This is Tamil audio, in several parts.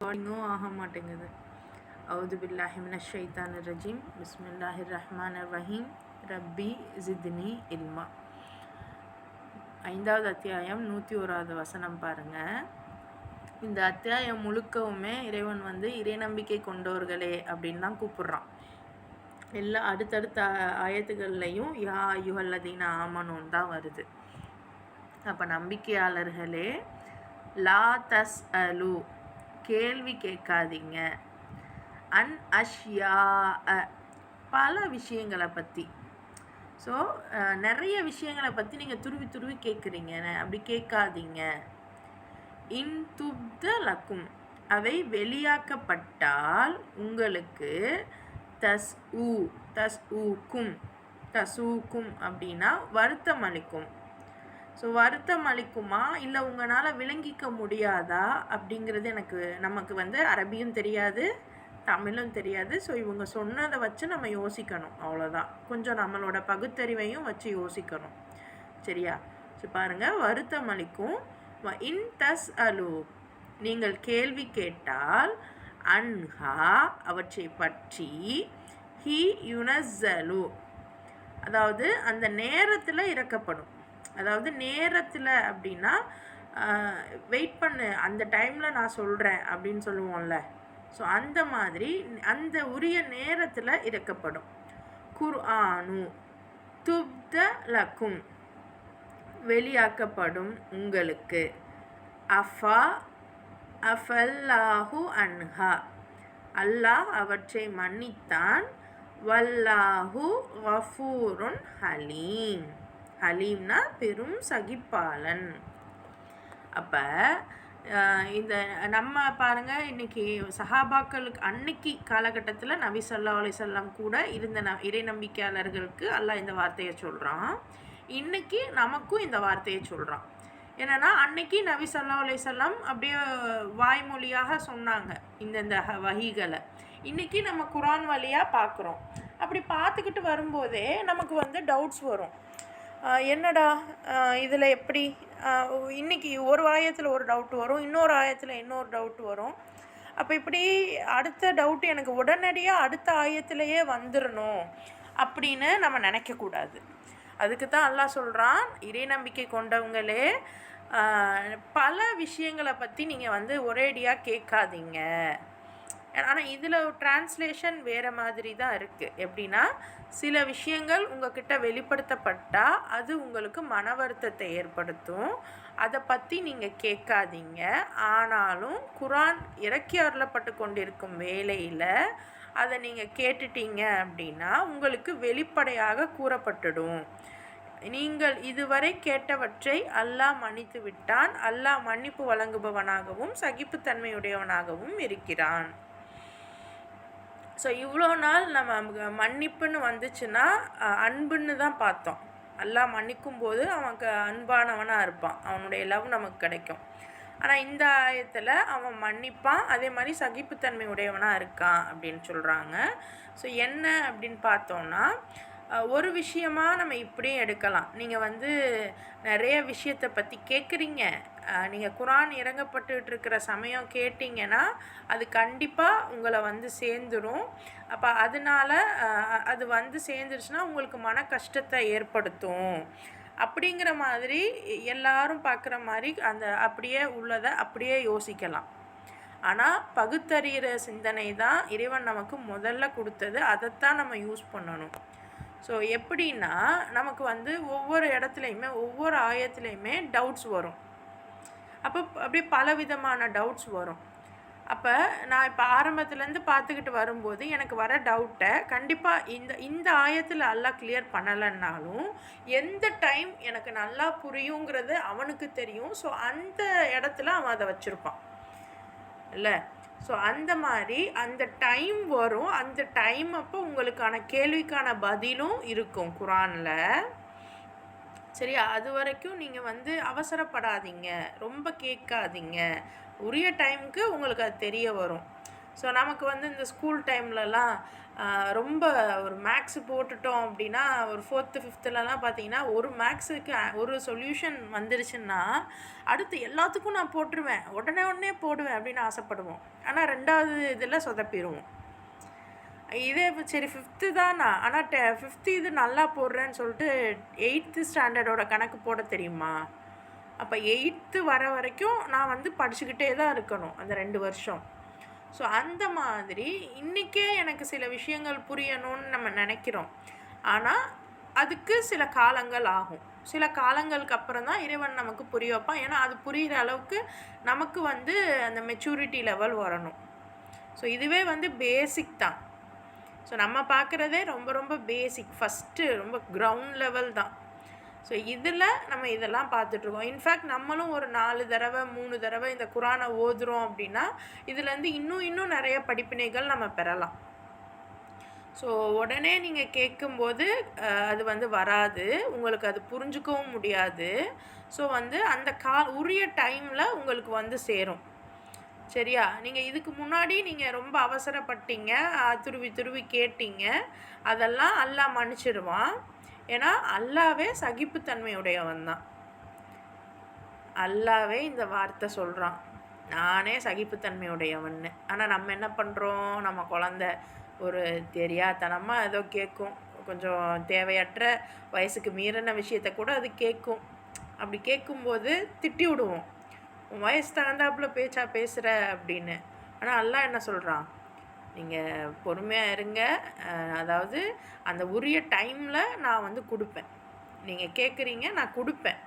ரெக்கார்டிங்கும் ஆக மாட்டேங்குது. அவுது பில்லாஹி மினஷ் ஷைத்தானிர் ரஜீம். பிஸ்மில்லாஹிர் ரஹ்மானிர் ரஹீம். ரப்பி ஜித்னி இல்மா. 5வது அத்தியாயம் 101வது வசனம் பாருங்க. இந்த அத்தியாயம் முழுக்கவுமே இறைவன் இறை நம்பிக்கை கொண்டவர்களே அப்படின்னு தான் கூப்பிடுறான். எல்லா அடுத்தடுத்த ஆயத்துகள்லையும் யா யுஹல்லதீன ஆமனோன்னு தான் வருது. அப்போ நம்பிக்கையாளர்களே, லா தஸ் அலு, கேள்வி கேட்காதீங்க, அன் அஷ்யா, பல விஷயங்களை பற்றி. ஸோ நிறைய விஷயங்களை பற்றி நீங்கள் துருவி கேட்குறீங்க, அப்படி கேட்காதீங்க. இன் துப்த லக்கும், அவை வெளியாக்கப்பட்டால் உங்களுக்கு தசூக்கும் அப்படின்னா வருத்தம் அளிக்கும். ஸோ வருத்தம் அளிக்குமா, இல்லை உங்களால் விளங்கிக்க முடியாதா அப்படிங்கிறது நமக்கு அரபியும் தெரியாது, தமிழும் தெரியாது. ஸோ இவங்க சொன்னதை வச்சு நம்ம யோசிக்கணும், அவ்வளோதான். கொஞ்சம் நம்மளோட பகுத்தறிவையும் வச்சு யோசிக்கணும், சரியா? ஸோ பாருங்கள், வருத்தம் அளிக்கும். இன் தஸ் அலு, நீங்கள் கேள்வி கேட்டால், அன்ஹா, அவற்றை பற்றி, ஹி யுனஸ்ஸலு, அதாவது அந்த நேரத்தில் இறக்கப்படும். அதாவது நேரத்தில் அப்படின்னா வெயிட் பண்ணு, அந்த டைமில் நான் சொல்கிறேன் அப்படின்னு சொல்லுவோம்ல. ஸோ அந்த மாதிரி அந்த உரிய நேரத்தில் இறக்கப்படும். குர்ஆனு துப்த லக்கும், வெளியாக்கப்படும் உங்களுக்கு. அஃபல்லாஹு அன்ஹா, அல்லாஹ் அவற்றை மன்னித்தான். வல்லாஹு கஃபூருன் ஹலீம், ஹலீம்னா பெரும் சகிப்பாளன். அப்போ இந்த நம்ம பாருங்கள், இன்றைக்கி சஹாபாக்களுக்கு அன்னைக்கு காலகட்டத்தில் நபி ஸல்லல்லாஹு அலைஹி வஸல்லம் கூட இருந்த இறை நம்பிக்கையாளர்களுக்கு அல்லாஹ் இந்த வார்த்தையை சொல்கிறான். இன்றைக்கி நமக்கும் இந்த வார்த்தையை சொல்கிறான். என்னென்னா, அன்னைக்கு நபி ஸல்லல்லாஹு அலைஹி வஸல்லம் அப்படியே வாய்மொழியாக சொன்னாங்க இந்த வஹீகளை. இன்றைக்கி நம்ம குர்ஆன் வழியாக பார்க்குறோம். அப்படி பார்த்துக்கிட்டு வரும்போதே நமக்கு டவுட்ஸ் வரும். என்னடா இதில் எப்படி, இன்றைக்கி ஒரு ஆயத்தில் ஒரு டவுட் வரும், இன்னொரு ஆயத்தில் இன்னொரு டவுட் வரும். அப்போ இப்படி அடுத்த டவுட் எனக்கு உடனடியாக அடுத்த ஆயத்திலேயே வந்துடணும் அப்படின்னு நம்ம நினைக்கக்கூடாது. அதுக்கு தான் அல்லாஹ் சொல்கிறான், இறை நம்பிக்கை கொண்டவங்களே, பல விஷயங்களை பற்றி நீங்கள் ஒரேடியாக கேட்காதீங்க. ஆனால் இதில் டிரான்ஸ்லேஷன் வேறு மாதிரி தான் இருக்குது. எப்படின்னா, சில விஷயங்கள் உங்கள்கிட்ட வெளிப்படுத்தப்பட்டால் அது உங்களுக்கு மன வருத்தத்தை ஏற்படுத்தும், அதை பற்றி நீங்கள் கேட்காதீங்க. ஆனாலும் குர்ஆன் இறக்கி அருளப்பட்டு கொண்டிருக்கும் வேளையில் அதை நீங்கள் கேட்டுட்டீங்க அப்படின்னா உங்களுக்கு வெளிப்படையாக கூறப்பட்டுடும், நீங்கள் இதுவரை கேட்டவற்றை அல்லாஹ் மன்னித்து விட்டான், அல்லாஹ் மன்னிப்பு வழங்குபவனாகவும் சகிப்புத்தன்மையுடையவனாகவும் இருக்கிறான். ஸோ இவ்வளோ நாள் நம்ம மன்னிப்புன்னு வந்துச்சுன்னா அன்புன்னு தான் பார்த்தோம். அல்லாஹ் மன்னிக்கும் போது அவனுக்கு அன்பானவனாக இருப்பான், அவனுடைய லவ் நமக்கு கிடைக்கும். ஆனால் இந்த ஆயத்தில் அவன் மன்னிப்பான், அதே மாதிரி சகிப்புத்தன்மை உடையவனாக இருக்கான் அப்படின்னு சொல்கிறாங்க. ஸோ என்ன அப்படின்னு பார்த்தோன்னா, ஒரு விஷயமாக நம்ம இப்படியும் எடுக்கலாம். நீங்கள் நிறைய விஷயத்தை பற்றி கேட்குறீங்க, நீங்கள் குர்ஆன் இறங்கப்பட்டு இருக்கிற சமயம் கேட்டிங்கன்னா அது கண்டிப்பாக உங்களை சேர்ந்துடும். அப்போ அதனால் அது சேர்ந்துருச்சுன்னா உங்களுக்கு மன கஷ்டத்தை ஏற்படுத்தும் அப்படிங்கிற மாதிரி எல்லாரும் பார்க்குற மாதிரி அந்த அப்படியே உள்ளதை அப்படியே யோசிக்கலாம். ஆனால் பகுத்தறிகிற சிந்தனை தான் இறைவன் நமக்கு முதல்ல கொடுத்தது, அதைத்தான் நம்ம யூஸ் பண்ணணும். ஸோ எப்படின்னா, நமக்கு ஒவ்வொரு இடத்துலையுமே ஒவ்வொரு ஆயத்துலையுமே டவுட்ஸ் வரும். அப்போ அப்படியே பலவிதமான டவுட்ஸ் வரும். அப்போ நான் இப்போ ஆரம்பத்துலேருந்து பார்த்துக்கிட்டு வரும்போது எனக்கு வர டவுட்டை கண்டிப்பாக இந்த ஆயத்தில் அல்லாஹ் கிளியர் பண்ணலைன்னாலும் எந்த டைம் எனக்கு நல்லா புரியுங்கிறது அவனுக்கு தெரியும். ஸோ அந்த இடத்துல அவன் அதை வச்சுருப்பான் இல்லை. ஸோ அந்த மாதிரி அந்த டைம் வரும், அந்த டைம் அப்போ உங்களுக்கான கேள்விக்கான பதிலும் இருக்கும் குர்ஆனில், சரியா? அது வரைக்கும் நீங்கள் அவசரப்படாதீங்க, ரொம்ப கேட்காதீங்க, உரிய டைமுக்கு உங்களுக்கு அது தெரிய வரும். ஸோ நமக்கு இந்த ஸ்கூல் டைம்லலாம் ரொம்ப ஒரு மேக்ஸ் போட்டுட்டோம் அப்படின்னா ஒரு 4th 5thலலாம் பார்த்தீங்கன்னா ஒரு மேக்ஸுக்கு ஒரு சொல்யூஷன் வந்துருச்சுன்னா அடுத்து எல்லாத்துக்கும் நான் போட்டுருவேன், உடனே போடுவேன் அப்படின்னு ஆசைப்படுவோம். ஆனால் 2வது இதில் சொதப்பிடுவோம். இதே சரி 5th தானா, ஆனால் 5th இது நல்லா போடுறேன்னு சொல்லிட்டு 8th ஸ்டாண்டர்டோட கணக்கு போட தெரியுமா? அப்போ 8th வர வரைக்கும் நான் வந்து படிச்சுக்கிட்டே தான் இருக்கணும் அந்த 2 வருஷம். ஸோ அந்த மாதிரி இன்றைக்கே எனக்கு சில விஷயங்கள் புரியணும்னு நம்ம நினைக்கிறோம். ஆனால் அதுக்கு சில காலங்கள் ஆகும். சில காலங்களுக்கு அப்புறம் தான் இறைவன் நமக்கு புரிய வைப்பான். ஏன்னா அது புரிகிற அளவுக்கு நமக்கு வந்து அந்த மெச்சூரிட்டி லெவல் வரணும். ஸோ இதுவே வந்து பேசிக் தான். ஸோ நம்ம பார்க்குறதே ரொம்ப ரொம்ப பேசிக், ஃபஸ்ட்டு ரொம்ப கிரவுண்ட் லெவல் தான். ஸோ இதில் நம்ம இதெல்லாம் பார்த்துட்ருக்கோம். இன்ஃபேக்ட் நம்மளும் ஒரு 4 தடவை 3 தடவை இந்த குரானை ஓதுறோம் அப்படின்னா இதுலேருந்து இன்னும் நிறைய படிப்பினைகள் நம்ம பெறலாம். ஸோ உடனே நீங்கள் கேட்கும்போது அது வந்து வராது, உங்களுக்கு அது புரிஞ்சுக்கவும் முடியாது. ஸோ வந்து அந்த உரிய டைமில் உங்களுக்கு வந்து சேரும். சரியா? நீங்கள் இதுக்கு முன்னாடி நீங்கள் ரொம்ப அவசரப்பட்டீங்க, துருவி கேட்டீங்க, அதெல்லாம் அல்லாஹ் மன்னிச்சிடுவான். ஏன்னா அல்லாவே சகிப்புத்தன்மையுடையவன் தான். அல்லாவே இந்த வார்த்தை சொல்கிறான், நானே சகிப்புத்தன்மையுடையவன்னு. ஆனால் நம்ம என்ன பண்ணுறோம், நம்ம குழந்த ஒரு தெரியாதனமாக ஏதோ கேட்கும், கொஞ்சம் தேவையற்ற வயசுக்கு மீறின விஷயத்தை கூட அது கேட்கும். அப்படி கேட்கும்போது திட்டி விடுவோம், உன் வயசு தகுந்தாப்புல பேச்சா பேசுகிற அப்படின்னு. ஆனால் அல்லாஹ் என்ன சொல்கிறான், நீங்கள் பொறுமையாக இருங்க, அதாவது அந்த உரிய டைமில் நான் வந்து கொடுப்பேன். நீங்கள் கேட்குறீங்க, நான் கொடுப்பேன்.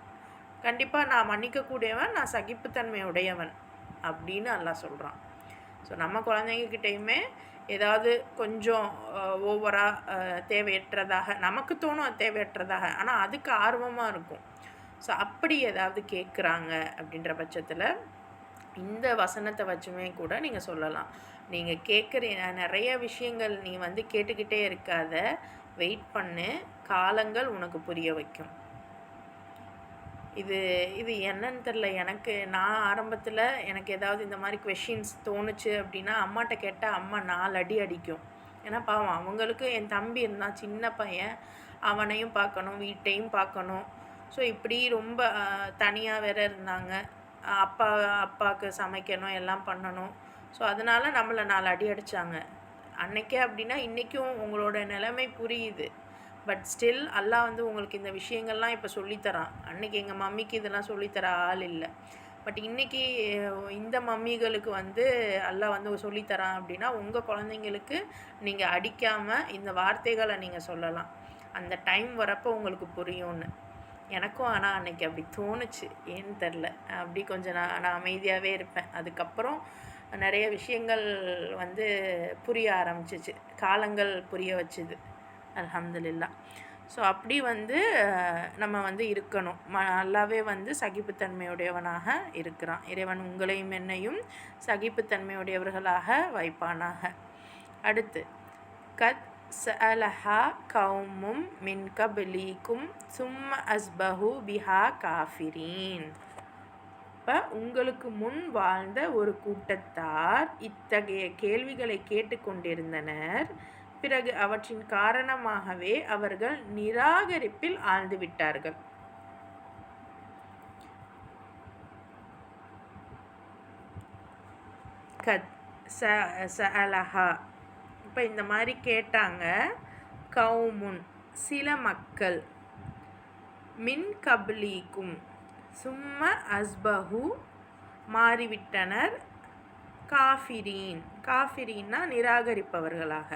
கண்டிப்பாக நான் மன்னிக்கக்கூடியவன், நான் சகிப்புத்தன்மை உடையவன் அப்படின்னு அல்லாஹ் சொல்கிறான். ஸோ நம்ம குழந்தைங்கக்கிட்டையுமே ஏதாவது கொஞ்சம் ஓவராக தேவையற்றதாக நமக்கு தோணும், அது தேவையற்றதாக, ஆனால் அதுக்கு ஆர்வமாக இருக்கும். ஸோ அப்படி ஏதாவது கேட்குறாங்க அப்படின்ற பட்சத்தில் இந்த வசனத்தை வச்சுமே கூட நீங்கள் சொல்லலாம், நீங்கள் கேட்குற நிறைய விஷயங்கள் நீ வந்து கேட்டுக்கிட்டே இருக்காத, வெயிட் பண்ணு, காலங்கள் உனக்கு புரிய வைக்கும். இது என்னன்னு தெரில, நான் ஆரம்பத்தில் எனக்கு ஏதாவது இந்த மாதிரி கொஷின்ஸ் தோணுச்சு அப்படின்னா அம்மாட்ட கேட்டால் அம்மா 4 அடி அடிக்கும். ஏன்னா பாவம் அவங்களுக்கு என் தம்பி இருந்தான், சின்ன பையன், அவனையும் பார்க்கணும், வீட்டையும் பார்க்கணும். ஸோ இப்படி ரொம்ப தனியாக வேற இருந்தாங்க. அப்பாவுக்கு சமைக்கணும், எல்லாம் பண்ணணும். ஸோ அதனால் நம்மளை 4 அடி அடித்தாங்க அன்னைக்கே. அப்படின்னா இன்றைக்கும் உங்களோட நிலைமை புரியுது. பட் ஸ்டில் அல்லாஹ் வந்து உங்களுக்கு இந்த விஷயங்கள்லாம் இப்போ சொல்லித்தரான். அன்றைக்கி எங்கள் மம்மிக்கு இதெல்லாம் சொல்லித்தர ஆள் இல்லை. பட் இன்றைக்கி இந்த மம்மிகளுக்கு வந்து அல்லாஹ் வந்து சொல்லித்தரான் அப்படின்னா உங்கள் குழந்தைங்களுக்கு நீங்கள் அடிக்காமல் இந்த வார்த்தைகளை நீங்கள் சொல்லலாம். அந்த டைம் வரப்போ உங்களுக்கு புரியும்னு எனக்கும். ஆனால் அன்றைக்கி அப்படி தோணுச்சு, ஏன்னு தெரில. அப்படி கொஞ்சம் நான் அமைதியாகவே இருப்பேன். அதுக்கப்புறம் நிறைய விஷயங்கள் வந்து புரிய ஆரம்பிச்சிச்சு, காலங்கள் புரிய வச்சுது, அல்ஹம்துலில்லாஹ். ஸோ அப்படி வந்து நம்ம வந்து இருக்கணும். நல்லாவே வந்து சகிப்புத்தன்மையுடையவனாக இருக்கிறான் இறைவன். உங்களையும் என்னையும் சகிப்புத்தன்மையுடையவர்களாக வைப்பானாக. அடுத்து கத் சஅலஹா கௌமும் மின் கபலிக்கும் சும்ம அஸ்பஹு பிஹா காஃபிரீன். இப்போ உங்களுக்கு முன் வாழ்ந்த ஒரு கூட்டத்தார் இத்தகைய கேள்விகளை கேட்டுக்கொண்டிருந்தனர். பிறகு அவற்றின் காரணமாகவே அவர்கள் நிராகரிப்பில் ஆழ்ந்து விட்டார்கள். கத் சஅலஹா, இப்போ இந்த மாதிரி கேட்டாங்க. கௌமுன் சில மக்கள், மின் கப்லீக்கும் சும்ம அஸ்பஹு மாறிவிட்டனர், காஃபிரீன் காஃபிரீன்னா நிராகரிப்பவர்களாக.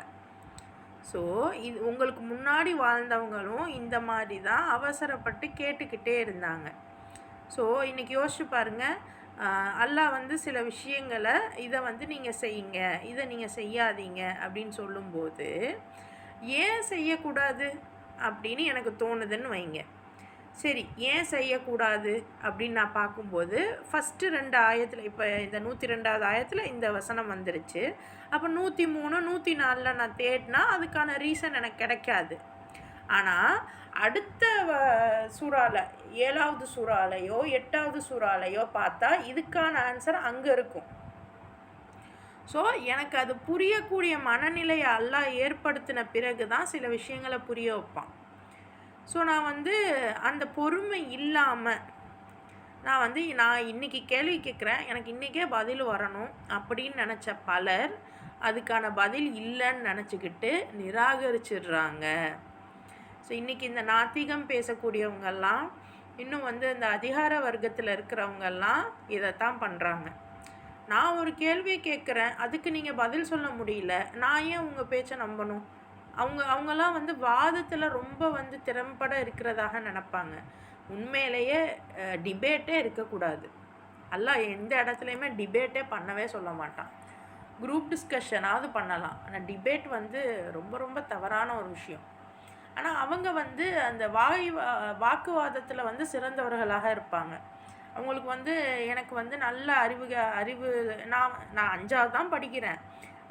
ஸோ இது உங்களுக்கு முன்னாடி வாழ்ந்தவங்களும் இந்த மாதிரி தான் அவசரப்பட்டு கேட்டுக்கிட்டே இருந்தாங்க. ஸோ இன்றைக்கி யோசிச்சு பாருங்கள், அல்லாஹ் வந்து சில விஷயங்களை இதை வந்து நீங்கள் செய்யுங்க, இதை நீங்கள் செய்யாதீங்க அப்படின்னு சொல்லும்போது ஏன் செய்யக்கூடாது அப்படின்னு எனக்கு தோணுதுன்னு வைங்க. சரி, ஏன் செய்யக்கூடாது அப்படின்னு நான் பார்க்கும்போது ஃபஸ்ட்டு 2 ஆயத்தில், இப்போ இந்த 102வது ஆயத்தில் இந்த வசனம் வந்துருச்சு. அப்போ 103 104 நான் தேடினா அதுக்கான ரீசன் எனக்கு கிடைக்காது. ஆனால் அடுத்த சூறாவில் 7வது சூறாலையோ 8வது சூறாலையோ பார்த்தா இதுக்கான ஆன்சர் அங்கே இருக்கும். ஸோ எனக்கு அது புரியக்கூடிய மனநிலையை அல்லாஹ் ஏற்படுத்தின பிறகு தான் சில விஷயங்களை புரிய வைப்பான். ஸோ நான் வந்து அந்த பொறுமை இல்லாமல் நான் இன்றைக்கி கேள்வி கேட்குறேன், எனக்கு இன்றைக்கே பதில் வரணும் அப்படின்னு நினச்ச பலர் அதுக்கான பதில் இல்லைன்னு நினச்சிக்கிட்டு நிராகரிச்சிடுறாங்க. ஸோ இன்றைக்கி இந்த நாத்திகம் பேசக்கூடியவங்கெல்லாம் இன்னும் வந்து இந்த அதிகார வர்க்கத்தில் இருக்கிறவங்கெல்லாம் இதைத்தான் பண்ணுறாங்க. நான் ஒரு கேள்வியை கேட்குறேன், அதுக்கு நீங்கள் பதில் சொல்ல முடியல, நான் ஏன் உங்கள் பேச்சை நம்பணும்? அவங்கெல்லாம் வந்து வாதத்தில் ரொம்ப வந்து திறம்பட இருக்கிறதாக நினப்பாங்க. உண்மையிலேயே டிபேட்டே இருக்கக்கூடாது. எல்லாம் எந்த இடத்துலையுமே டிபேட்டே பண்ணவே சொல்ல மாட்டான். குரூப் டிஸ்கஷனாவது பண்ணலாம், ஆனால் டிபேட் வந்து ரொம்ப ரொம்ப தவறான ஒரு விஷயம். ஆனால் அவங்க வந்து அந்த வாக்குவாதத்தில் வந்து சிறந்தவர்களாக இருப்பாங்க. அவங்களுக்கு வந்து எனக்கு வந்து நல்ல அறிவு நான் 5வது தான் படிக்கிறேன்,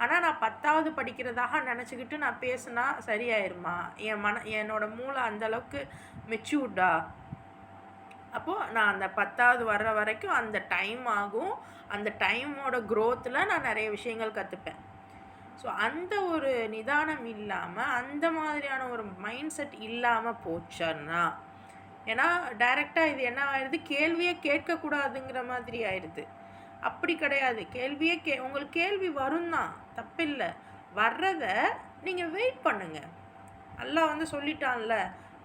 ஆனால் நான் 10வது படிக்கிறதாக நினச்சிக்கிட்டு நான் பேசுனா சரியாயிருமா? என்னோட மூளை அந்தளவுக்கு மெச்சூர்டா? அப்போது நான் அந்த 10வது வர்ற வரைக்கும் அந்த டைம் ஆகும். அந்த டைமோட க்ரோத்தில் நான் நிறைய விஷயங்கள் கற்றுப்பேன். ஸோ அந்த ஒரு நிதானம் இல்லாமல், அந்த மாதிரியான ஒரு மைண்ட் செட் இல்லாமல் போச்சன்னா, ஏன்னா டைரெக்டாக இது என்ன ஆயிடுது, கேள்வியே கேட்கக்கூடாதுங்கிற மாதிரி ஆயிடுது. அப்படி கிடையாது. உங்களுக்கு கேள்வி வரும் தான், தப்பில்லை. வர்றதை நீங்கள் வெயிட் பண்ணுங்கள். அல்லாஹ் வந்து சொல்லிட்டான்ல,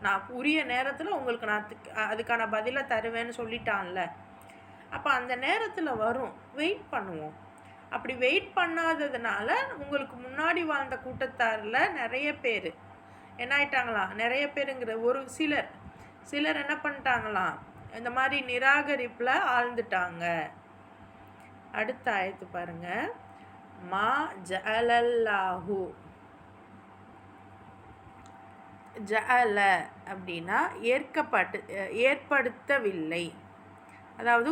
நான் உரிய நேரத்தில் உங்களுக்கு நான் அதுக்கான பதிலை தருவேன்னு சொல்லிட்டான்ல. அப்போ அந்த நேரத்தில் வரும், வெயிட் பண்ணுவோம். அப்படி வெயிட் பண்ணாததுனால உங்களுக்கு முன்னாடி வாழ்ந்த கூட்டத்தாரில் நிறைய பேர் என்ன ஆயிட்டாங்களாம், நிறைய பேருங்கிற ஒரு சிலர் என்ன பண்ணிட்டாங்களாம், இந்த மாதிரி நிராகரிப்பில் ஆழ்ந்துட்டாங்க. அடுத்த ஆயத்து பாருங்க. மா ஜஅலல்லாஹு, ஜஅல அப்படின்னா ஏற்படுத்தவில்லை. அதாவது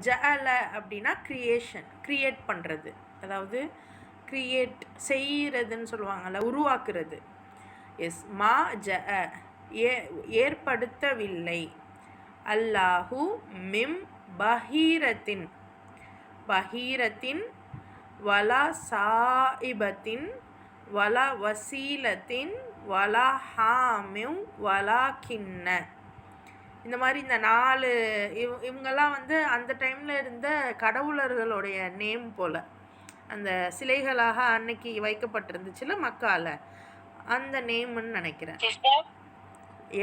ஜஅல அப்படின்னா கிரியேட் பண்ணுறது, அதாவது கிரியேட் செய்கிறதுன்னு சொல்லுவாங்கள்ல, உருவாக்குறது. எஸ், மா ஜஅ ஏற்படுத்தவில்லை. அல்லாஹு மிம் பஹீரத்தின் வலா சாயிபத்தின் வலா வசீலத்தின் வலா ஹாமிம் வலா கிண்ண. இந்த மாதிரி இந்த 4 இவங்கெல்லாம் வந்து அந்த டைமில் இருந்த கடவுளர்களுடைய நேம் போல், அந்த சிலைகளாக அன்னைக்கு வைக்கப்பட்டிருந்துச்சுல மக்கால, அந்த நேம்னு நினைக்கிறேன்.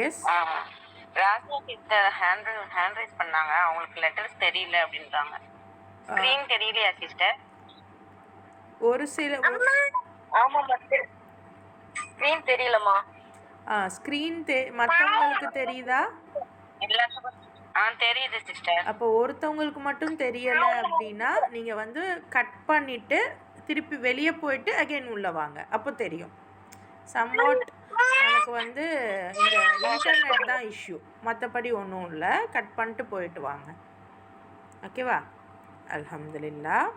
எஸ், ராஜா சிஸ்டர் ஹேண்ட் ரைஸ் பண்ணாங்க, அவங்களுக்கு லெட்டர்ஸ் தெரியல அப்படின்றாங்க. ஸ்கிரீன் தெரியலையா சிஸ்டர்? ஒரு சில ஆமாம்மா, ஸ்கிரீன் தெரியலம்மா. ஸ்கிரீன் மற்றவங்களுக்கு தெரியுதா? தெரியுது சிஸ்டர். அப்போ ஒருத்தவங்களுக்கு மட்டும் தெரியலை அப்படின்னா நீங்கள் வந்து கட் பண்ணிவிட்டு திருப்பி வெளியே போயிட்டு அகைன் உள்ளே வாங்க, அப்போ தெரியும். சம்வாட் நமக்கு வந்து இந்த இன்டர்நெட் தான் இஷ்யூ, மற்றபடி ஒன்றும் இல்லை. கட் பண்ணிட்டு போயிட்டு வாங்க, ஓகேவா? அல்ஹம்துலில்லாஹ்.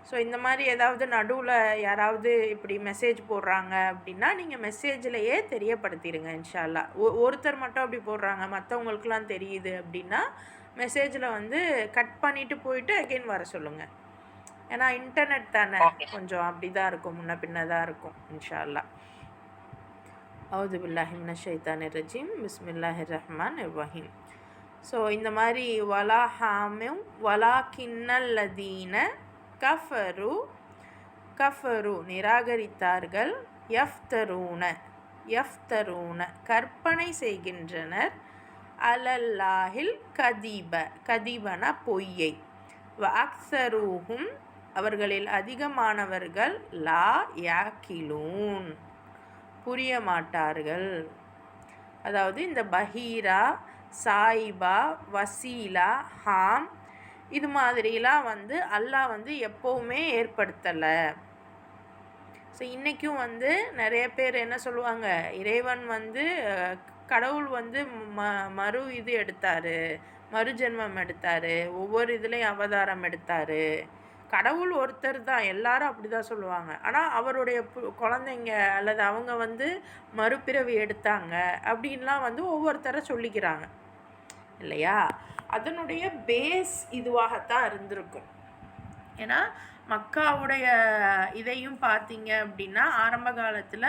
ஸோ இந்த மாதிரி ஏதாவது நடுவில் யாராவது இப்படி மெசேஜ் போடுறாங்க அப்படின்னா நீங்கள் மெசேஜ்லையே தெரியப்படுத்திடுங்க இன்ஷா அல்லாஹ். ஒருத்தர் மட்டும் அப்படி போடுறாங்க, மற்றவங்களுக்குலாம் தெரியுது அப்படின்னா மெசேஜில் வந்து கட் பண்ணிவிட்டு போயிட்டு அகெயின் வர சொல்லுங்கள். ஏன்னா இன்டர்நெட் தானே, கொஞ்சம் அப்படி தான் இருக்கும், முன்ன பின்ன தான் இருக்கும். இன்ஷா அல்லாஹ். அவுது பில்லாஹி மினஷ் ஷைத்தானிர் ரஜீம், பிஸ்மில்லாஹிர் ரஹ்மானிர் ரஹீம். ஸோ இந்த மாதிரி வலா ஹாமிம் வலா கிண்ணல்லதீன கஃபரு நிராகரித்தார்கள், யஃப்தரூன கற்பனை செய்கின்றனர், அலல்லாஹில் கதிபன பொய்யை, வ அக்ஸரூஹும் அவர்களில் அதிகமானவர்கள் லா யாக்கிலூன் புரிய மாட்டார்கள். அதாவது இந்த பஹீரா, சாயிபா, வசீலா, ஹாம் இது மாதிரிலாம் வந்து அல்லாஹ் வந்து எப்போவுமே ஏற்படுத்தலை. ஸோ இன்றைக்கும் வந்து நிறைய பேர் என்ன சொல்லுவாங்க, இறைவன் வந்து கடவுள் வந்து இது எடுத்தார், மறுஜென்மம் எடுத்தார், ஒவ்வொரு இதுலேயும் அவதாரம் எடுத்தார். கடவுள் ஒருத்தர் தான், எல்லாரும் அப்படி தான் சொல்லுவாங்க. ஆனால் அவருடைய குழந்தைங்க அல்லது அவங்க வந்து மறுபிறவி எடுத்தாங்க அப்படின்லாம் வந்து ஒவ்வொருத்தரை சொல்லிக்கிறாங்க இல்லையா? அதனுடைய பேஸ் இதுவாகத்தான் இருந்திருக்கும். ஏன்னா மக்காவுடைய இதையும் பார்த்தீங்க அப்படின்னா ஆரம்ப காலத்தில்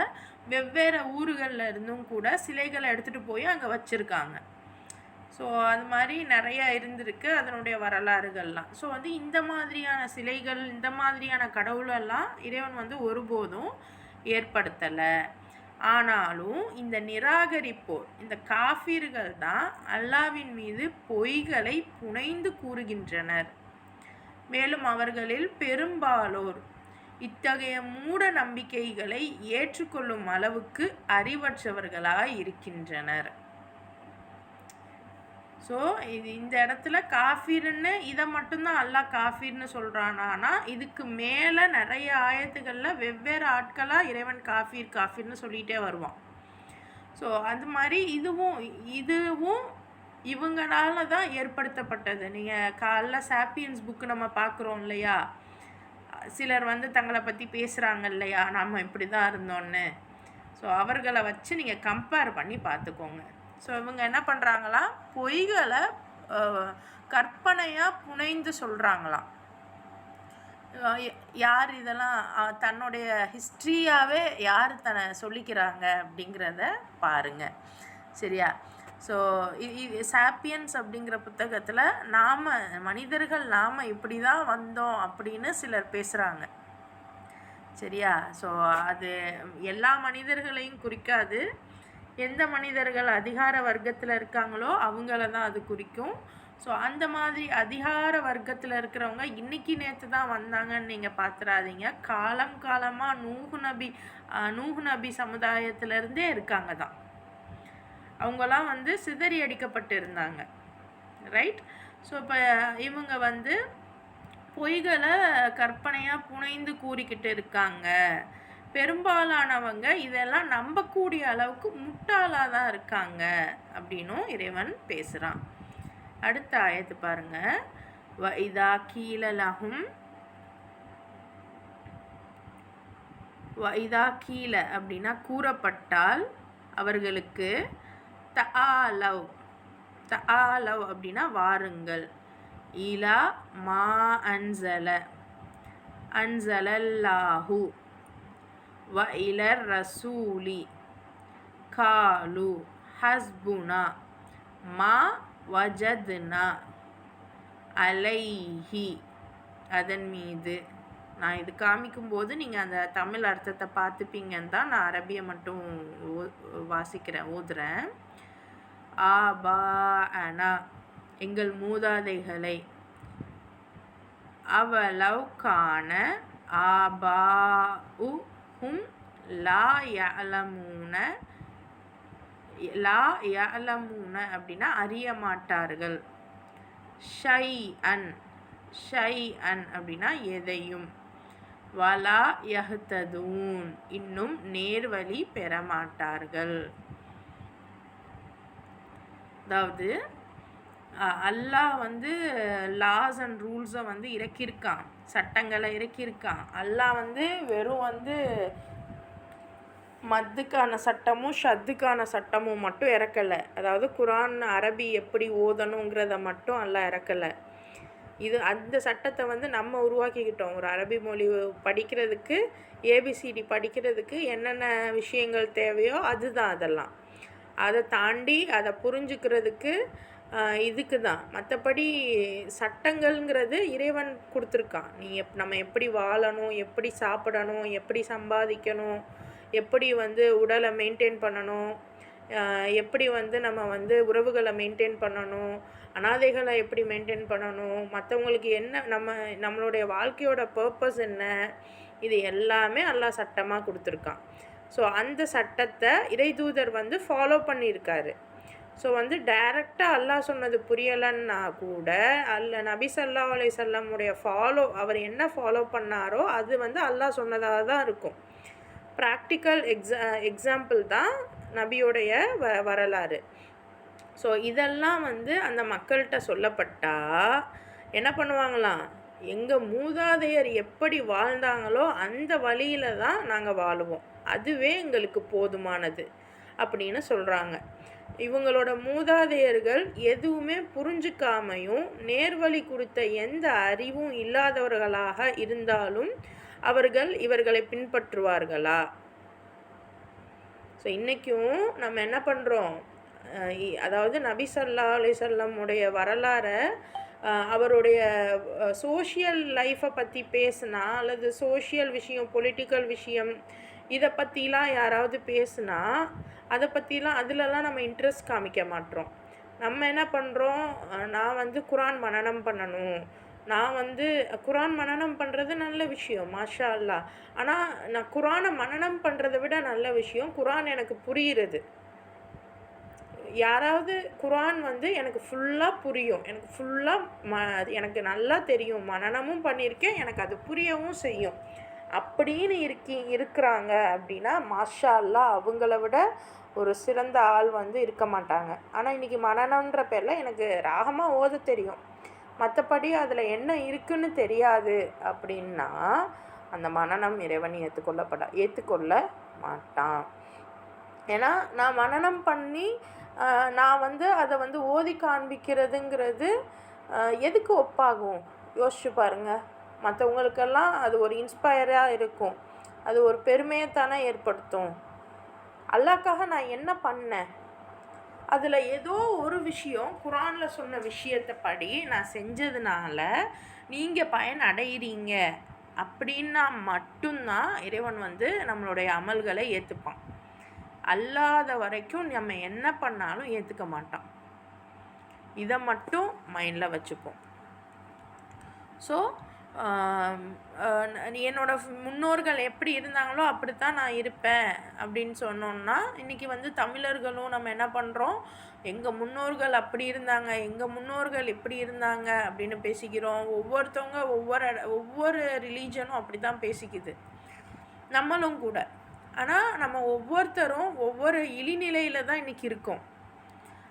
வெவ்வேறு ஊர்களில் இருந்தும் கூட சிலைகளை எடுத்துகிட்டு போய் அங்கே வச்சுருக்காங்க. ஸோ அது மாதிரி நிறையா இருந்திருக்கு அதனுடைய வரலாறுகள்லாம். ஸோ வந்து இந்த மாதிரியான சிலைகள், இந்த மாதிரியான கடவுளெல்லாம் இறைவன் வந்து ஒருபோதும் ஏற்படுத்தலை. ஆனாலும் இந்த நிராகரிப்போர், இந்த காஃபிர்கள் தான் அல்லாவின் மீது பொய்களை புனைந்து கூறுகின்றனர். மேலும் அவர்களில் பெரும்பாலோர் இத்தகைய மூட நம்பிக்கைகளை ஏற்றுக்கொள்ளும் அளவுக்கு அறிவற்றவர்களாய் இருக்கின்றனர். ஸோ இந்த இடத்துல காஃபிர்னு இதை மட்டும்தான் அல்லாஹ் காஃபிர்னு சொல்கிறானா, இதுக்கு மேலே நிறைய ஆயத்துகளில் வெவ்வேறு ஆட்களாக இறைவன் காஃபிர்னு சொல்லிகிட்டே வருவான். ஸோ அது மாதிரி இதுவும் இவங்களால தான் ஏற்படுத்தப்பட்டது. நீங்கள் காலைல சாப்பியன்ஸ் புக்கு நம்ம பார்க்குறோம் இல்லையா, சிலர் வந்து தங்களை பற்றி பேசுகிறாங்க இல்லையா, நம்ம இப்படி தான் இருந்தோன்னு. ஸோ அவர்களை வச்சு நீங்கள் கம்பேர் பண்ணி பார்த்துக்கோங்க. ஸோ இவங்க என்ன பண்ணுறாங்களாம், பொய்களை கற்பனையாக புனைந்து சொல்கிறாங்களாம். யார் இதெல்லாம் தன்னுடைய ஹிஸ்ட்ரியாகவே யார் தன்னை சொல்லிக்கிறாங்க அப்படிங்கிறத பாருங்கள், சரியா? ஸோ சாப்பியன்ஸ் அப்படிங்கிற புத்தகத்தில் மனிதர்கள் இப்படி தான் வந்தோம் அப்படின்னு சிலர் பேசுகிறாங்க, சரியா? ஸோ அது எல்லா மனிதர்களையும் குறிக்காது. எந்த மனிதர்கள் அதிகார வர்க்கத்தில் இருக்காங்களோ அவங்கள தான் அது குறிக்கும். ஸோ அந்த மாதிரி அதிகார வர்க்கத்தில் இருக்கிறவங்க இன்றைக்கி நேற்று தான் வந்தாங்கன்னு நீங்கள் பார்த்துடாதீங்க. காலமாக நூஹ் நபி சமுதாயத்திலேருந்தே இருக்காங்க தான். அவங்களாம் வந்து சிதறி அடிக்கப்பட்டு இருந்தாங்க, ரைட்? ஸோ இப்போ இவங்க வந்து பொய்களை கற்பனையாக புனைந்து கூறிக்கிட்டு இருக்காங்க. பெரும்பாலானவங்க இதெல்லாம் நம்பக்கூடிய அளவுக்கு முட்டாளாக தான் இருக்காங்க அப்படின்னும் இறைவன் பேசுகிறான். அடுத்த ஆயத்து பாருங்க. வஇதா கீல அப்படின்னா கூறப்பட்டால் அவர்களுக்கு தஆலவ் அப்படின்னா வாருங்கள், இலா மா அன்சலல்லாஹு வ இலர் ரசூலி காலு ஹஸ்புனா மா வஜத்னா அலைஹி. அதன் மீது நான் இது காமிக்கும்போது நீங்கள் அந்த தமிழ் அர்த்தத்தை பார்த்துப்பீங்கன்னு தான் நான் அரபியை மட்டும் ஓதுறேன். ஆபா அனா எங்கள் மூதாதைகளை, அவலவ்கான ஆபா உஹும் லா யஅலமூன அப்படின்னா அறிய மாட்டார்கள். ஷைஅன் அப்படின்னா எதையும். வலா யஹ்ததூன் இன்னும் நேர்வழி பெறமாட்டார்கள். அதாவது அல்லாஹ் வந்து லாஸ் அண்ட் ரூல்ஸை வந்து இறக்கியிருக்கான், சட்டங்களை இறக்கியிருக்கான். அல்லாஹ் வந்து வெறும் வந்து மத்துக்கான சட்டமும் ஷத்துக்கான சட்டமும் மட்டும் இறக்கலை. அதாவது குரான் அரபி எப்படி ஓதணுங்கிறத மட்டும் அல்லாஹ் இறக்கலை. அந்த சட்டத்தை வந்து நம்ம உருவாக்கிக்கிட்டோம். ஒரு அரபி மொழி படிக்கிறதுக்கு, ஏபிசிடி படிக்கிறதுக்கு என்னென்ன விஷயங்கள் தேவையோ அதுதான் அதெல்லாம். அதை தாண்டி அதை புரிஞ்சுக்கிறதுக்கு இதுக்கு தான். மற்றபடி சட்டங்கள்ங்கிறது இறைவன் கொடுத்துருக்கான். நம்ம எப்படி வாழணும், எப்படி சாப்பிடணும், எப்படி சம்பாதிக்கணும், எப்படி வந்து உடலை மெயின்டைன் பண்ணணும், எப்படி வந்து நம்ம வந்து உறவுகளை மெயின்டைன் பண்ணணும், அனாதைகளை எப்படி மெயின்டைன் பண்ணணும், மற்றவங்களுக்கு என்ன நம்மளுடைய வாழ்க்கையோட பர்பஸ் என்ன, இது எல்லாமே அல்லாஹ் சட்டமாக கொடுத்துருக்கான். ஸோ அந்த சட்டத்தை இறைதூதர் வந்து ஃபாலோ பண்ணியிருக்காரு. ஸோ வந்து டைரெக்டாக அல்லாஹ் சொன்னது புரியலைன்னா கூட நபி ஸல்லல்லாஹு அலைஹி வஸல்லமுடைய அவர் என்ன ஃபாலோ பண்ணாரோ அது வந்து அல்லாஹ் சொன்னதாக தான் இருக்கும். ப்ராக்டிக்கல் எக்ஸாம்பிள் தான் நபியோடைய வரலாறு. ஸோ இதெல்லாம் வந்து அந்த மக்கள்கிட்ட சொல்லப்பட்டால் என்ன பண்ணுவாங்களாம், எங்கள் மூதாதையர் எப்படி வாழ்ந்தாங்களோ அந்த வழியில் தான் நாங்கள் வாழுவோம், அதுவே எங்களுக்கு போதுமானது அப்படின்னு சொல்கிறாங்க. இவங்களோட மூதாதையர்கள் எதுவுமே புரிஞ்சுக்காமையும் நேர்வழி குறித்த எந்த அறிவும் இல்லாதவர்களாக இருந்தாலும் அவர்கள் இவர்களை பின்பற்றுவார்களா? ஸோ இன்றைக்கும் நம்ம என்ன பண்ணுறோம், அதாவது நபி ஸல்லல்லாஹு அலைஹி வஸல்லம் உடைய வரலாறை அவருடைய சோஷியல் லைஃப்பை பற்றி பேசுனா அல்லது சோஷியல் விஷயம், பொலிட்டிக்கல் விஷயம், இதை பற்றிலாம் யாராவது பேசுனா அதை பற்றிலாம் அதிலலாம் நம்ம இன்ட்ரெஸ்ட் காமிக்க மாட்டோம். நம்ம என்ன பண்ணுறோம், நான் வந்து குரான் மனனம் பண்ணணும், நான் வந்து குரான் மனனம் பண்ணுறது நல்ல விஷயம், மாஷா அல்லாஹ். ஆனால் நான் குரானை மனனம் பண்ணுறதை விட நல்ல விஷயம் குரான் எனக்கு புரிகிறது. யாராவது குரான் வந்து எனக்கு ஃபுல்லாக புரியும், எனக்கு ஃபுல்லாக எனக்கு நல்லா தெரியும், மனனமும் பண்ணியிருக்கேன், எனக்கு அது புரியவும் செய்யும் அப்படின்னு இருக்கிறாங்க அப்படின்னா மாஷா அல்லாஹ், அவங்கள விட ஒரு சிறந்த ஆள் வந்து இருக்க மாட்டாங்க. ஆனால் இன்றைக்கி மனனன்ற பேரில் எனக்கு ராகமாக ஓத தெரியும், மற்றபடி அதில் என்ன இருக்குன்னு தெரியாது அப்படின்னா அந்த மனனம் இறைவன் ஏற்றுக்கொள்ள மாட்டான். ஏன்னா நான் மனனம் பண்ணி நான் வந்து அதை வந்து ஓதி காண்பிக்கிறதுங்கிறது எதுக்கு ஒப்பாகும்? யோசிச்சு பாருங்கள். மற்றவங்களுக்கெல்லாம் அது ஒரு இன்ஸ்பயராக இருக்கும், அது ஒரு பெருமையைத்தானே ஏற்படுத்தும். அல்லாஹ்க்காக நான் என்ன பண்ணேன், அதில் ஏதோ ஒரு விஷயம் குரானில் சொன்ன விஷயத்தை படி நான் செஞ்சதுனால நீங்கள் பயன் அடைகிறீங்க அப்படின்னா மட்டும்தான் இறைவன் வந்து நம்மளுடைய அமல்களை ஏற்றுப்பான். அல்லாத வரைக்கும் நம்ம என்ன பண்ணாலும் ஏற்றுக்க மாட்டான். இதை மட்டும் மைண்டில் வச்சுப்போம். ஸோ என்னோட முன்னோர்கள் எப்படி இருந்தாங்களோ அப்படித்தான் நான் இருப்பேன் அப்படின்னு சொன்னோன்னா, இன்றைக்கி வந்து தமிழர்களும் நம்ம என்ன பண்ணுறோம், எங்கள் முன்னோர்கள் அப்படி இருந்தாங்க, எங்கள் முன்னோர்கள் இப்படி இருந்தாங்க அப்படின்னு பேசிக்கிறோம். ஒவ்வொருத்தவங்க ஒவ்வொரு ரிலீஜனும் அப்படி தான் பேசிக்குது, நம்மளும் கூட. ஆனால் நம்ம ஒவ்வொருத்தரும் ஒவ்வொரு இழிநிலையில் தான் இன்றைக்கி இருக்கோம்.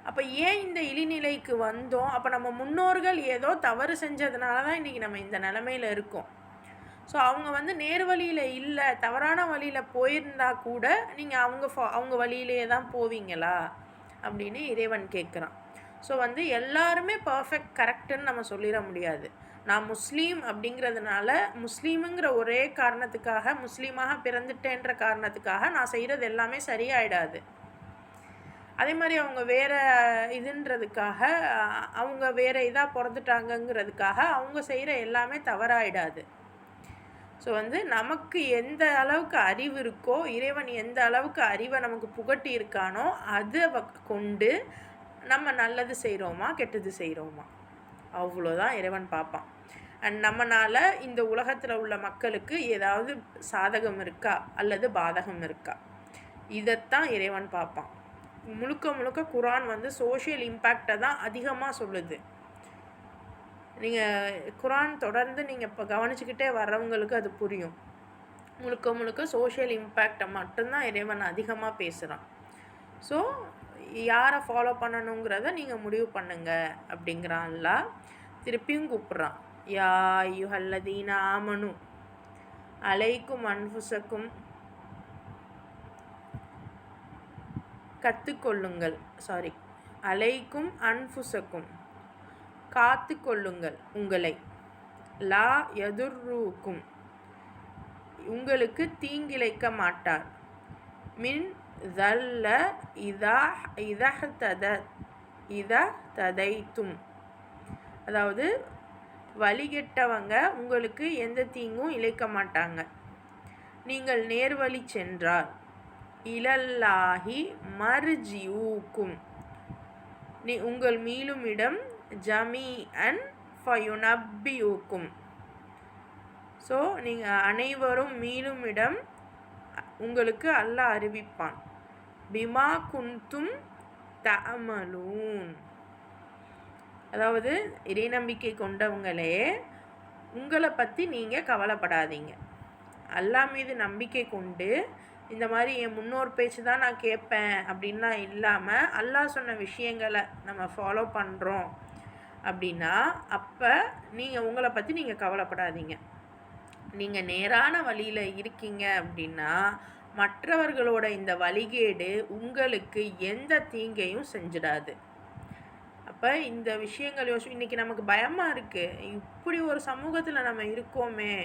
அப்போ ஏன் இந்த இழிநிலைக்கு வந்தோம்? அப்போ நம்ம முன்னோர்கள் ஏதோ தவறு செஞ்சதுனால தான் இன்றைக்கி நம்ம இந்த நிலமையில் இருக்கோம். ஸோ அவங்க வந்து நேர் வழியில் இல்லை, தவறான வழியில் போயிருந்தா கூட நீங்கள் அவங்க வழியிலே தான் போவீங்களா அப்படின்னு இறைவன் கேட்குறான். ஸோ வந்து எல்லாருமே பர்ஃபெக்ட் கரெக்டுன்னு நம்ம சொல்லிட முடியாது. நான் முஸ்லீம் அப்படிங்கிறதுனால, முஸ்லீமுங்கிற ஒரே காரணத்துக்காக, முஸ்லீமாக பிறந்துட்டேன்ற காரணத்துக்காக நான் செய்கிறது எல்லாமே சரியாயிடாது. அதே மாதிரி அவங்க வேறு இதுன்றதுக்காக, அவங்க வேறு இதாக பிறந்துட்டாங்கங்கிறதுக்காக அவங்க செய்கிற எல்லாமே தவறாயிடாது. ஸோ வந்து நமக்கு எந்த அளவுக்கு அறிவு இருக்கோ, இறைவன் எந்த அளவுக்கு அறிவை நமக்கு புகட்டி இருக்கானோ அதை கொண்டு நம்ம நல்லது செய்கிறோமா கெட்டது செய்கிறோமா அவ்வளோதான் இறைவன் பார்ப்பான். அண்ட் நம்மளால் இந்த உலகத்தில் உள்ள மக்களுக்கு ஏதாவது சாதகம் இருக்கா அல்லது பாதகம் இருக்கா, இதைத்தான் இறைவன் பார்ப்பான். முழுக்க குரான் வந்து சோஷியல் இம்பேக்டை தான் அதிகமாக சொல்லுது. நீங்கள் குரான் தொடர்ந்து நீங்கள் இப்போ கவனிச்சுக்கிட்டே வர்றவங்களுக்கு அது புரியும். முழுக்க சோஷியல் இம்பேக்டை மட்டும்தான் இறைவன் அதிகமாக பேசுகிறான். ஸோ யாரை ஃபாலோ பண்ணணுங்கிறத நீங்கள் முடிவு பண்ணுங்க அப்படிங்கிறான்ல. திருப்பியும் கூப்பிட்றான், யா அய்யுஹல்லதீன ஆமனு அலைக்கும் அன்ஃபுஸக்கும், கற்றுக்கொள்ளுங்கள், அலைக்கும் அன்ஃபுஸக்கும், காத்து கொள்ளுங்கள் உங்களை, லா யதுர்ருக்கும், உங்களுக்கு தீங்கிழைக்க மாட்டார், மின் தல்ல இதா ததைத்தும், அதாவது வழிகெட்டவங்க உங்களுக்கு எந்த தீங்கும் இழைக்க மாட்டாங்க, நீங்கள் நேர்வழி சென்றால், இலல்லாஹி மர்ஜிஊக்கும், உங்கள் மீளும் இடம், ஜமீஅன் ஃபயுனப்பியூக்கும், ஸோ நீங்கள் அனைவரும் மீளும் இடம் உங்களுக்கு அல்லாஹ் அறிவிப்பான், பிமா குன்தும் தஅமலூன், அதாவது இறை நம்பிக்கை கொண்டவங்களே உங்களை பற்றி நீங்கள் கவலைப்படாதீங்க. அல்லாஹ் மீது நம்பிக்கை கொண்டு இந்த மாதிரி என் முன்னோர் பேச்சு தான் நான் கேட்பேன் அப்படின்லாம் இல்லாமல் அல்லாஹ் சொன்ன விஷயங்களை நம்ம ஃபாலோ பண்ணுறோம் அப்படின்னா அப்போ நீங்கள் உங்களை பற்றி நீங்கள் கவலைப்படாதீங்க. நீங்கள் நேரான வழியில் இருக்கீங்க அப்படின்னா மற்றவர்களோட இந்த வழிகேடு உங்களுக்கு எந்த தீங்கையும் செஞ்சிடாது. அப்போ இந்த விஷயங்கள் இன்றைக்கி நமக்கு பயமாக இருக்குது, இப்படி ஒரு சமூகத்தில் நம்ம இருக்கோமே.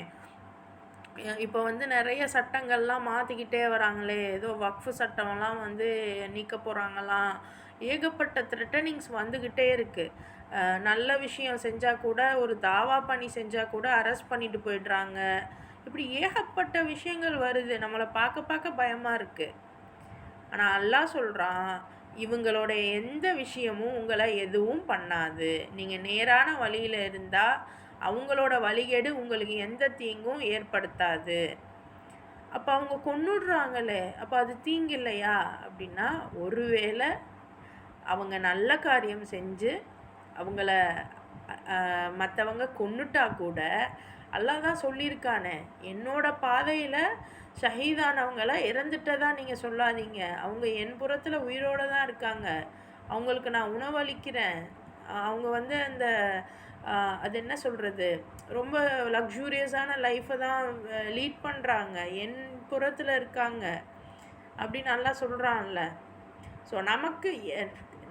இப்போ வந்து நிறைய சட்டங்கள்லாம் மாற்றிக்கிட்டே வராங்களே, ஏதோ வக்ஃபு சட்டம்லாம் வந்து நீக்க போகிறாங்களாம், ஏகப்பட்ட த்ரெட்டனிங்ஸ் வந்துக்கிட்டே இருக்குது. நல்ல விஷயம் செஞ்சால் கூட, ஒரு தாவா பண்ணி செஞ்சால் கூட அரெஸ்ட் பண்ணிட்டு போயிடுறாங்க. இப்படி ஏகப்பட்ட விஷயங்கள் வருது, நம்மளை பார்க்க பார்க்க பயமாக இருக்குது. ஆனால் அல்லாஹ் சொல்கிறான், இவங்களோட எந்த விஷயமும் உங்களை எதுவும் பண்ணாது. நீங்கள் நேரான வழியில் இருந்தால் அவங்களோட வழிகேடு உங்களுக்கு எந்த தீங்கும் ஏற்படுத்தாது. அப்போ அவங்க கொன்னுடுறாங்களே, அப்போ அது தீங்கு இல்லையா அப்படின்னா, ஒருவேளை அவங்க நல்ல காரியம் செஞ்சு அவங்கள மற்றவங்க கொன்னுட்டா கூட அல்லாஹ் தான் சொல்லியிருக்கானே, என்னோட பாதையில் ஷஹீதானவங்கள இறந்துட்டதா நீங்கள் சொல்லாதீங்க, அவங்க என் புறத்தில் உயிரோடு தான் இருக்காங்க, அவங்களுக்கு நான் உணவளிக்கிறேன், அவங்க வந்து அந்த அது என்ன சொல்கிறது, ரொம்ப லக்ஸூரியஸான லைஃப்பை தான் லீட் பண்ணுறாங்க, என் புறத்தில் இருக்காங்க அப்படின்னு நல்லா சொல்கிறான்ல. ஸோ நமக்கு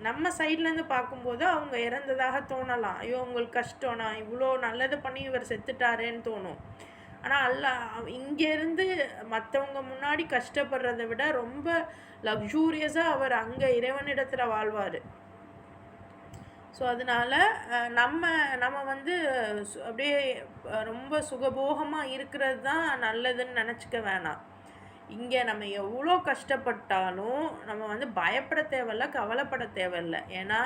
நம்ம சைட்லேருந்து பார்க்கும்போது அவங்க இறந்ததாக தோணலாம், ஐயோ உங்களுக்கு கஷ்டம், நான் இவ்வளோ நல்லது பண்ணி இவர் செத்துட்டாரேன்னு தோணும். ஆனால் இங்கேருந்து மற்றவங்க முன்னாடி கஷ்டப்படுறதை விட ரொம்ப லக்ஸூரியஸாக அவர் அங்கே இறைவனிடத்தில் வாழ்வார். ஸோ அதனால் நம்ம வந்து அப்படியே ரொம்ப சுகபோகமாக இருக்கிறது தான் நல்லதுன்னு நினச்சிக்க வேணாம். இங்கே நம்ம எவ்வளோ கஷ்டப்பட்டாலும் நம்ம வந்து பயப்பட தேவையில்ல, கவலைப்பட தேவையில்லை. ஏன்னா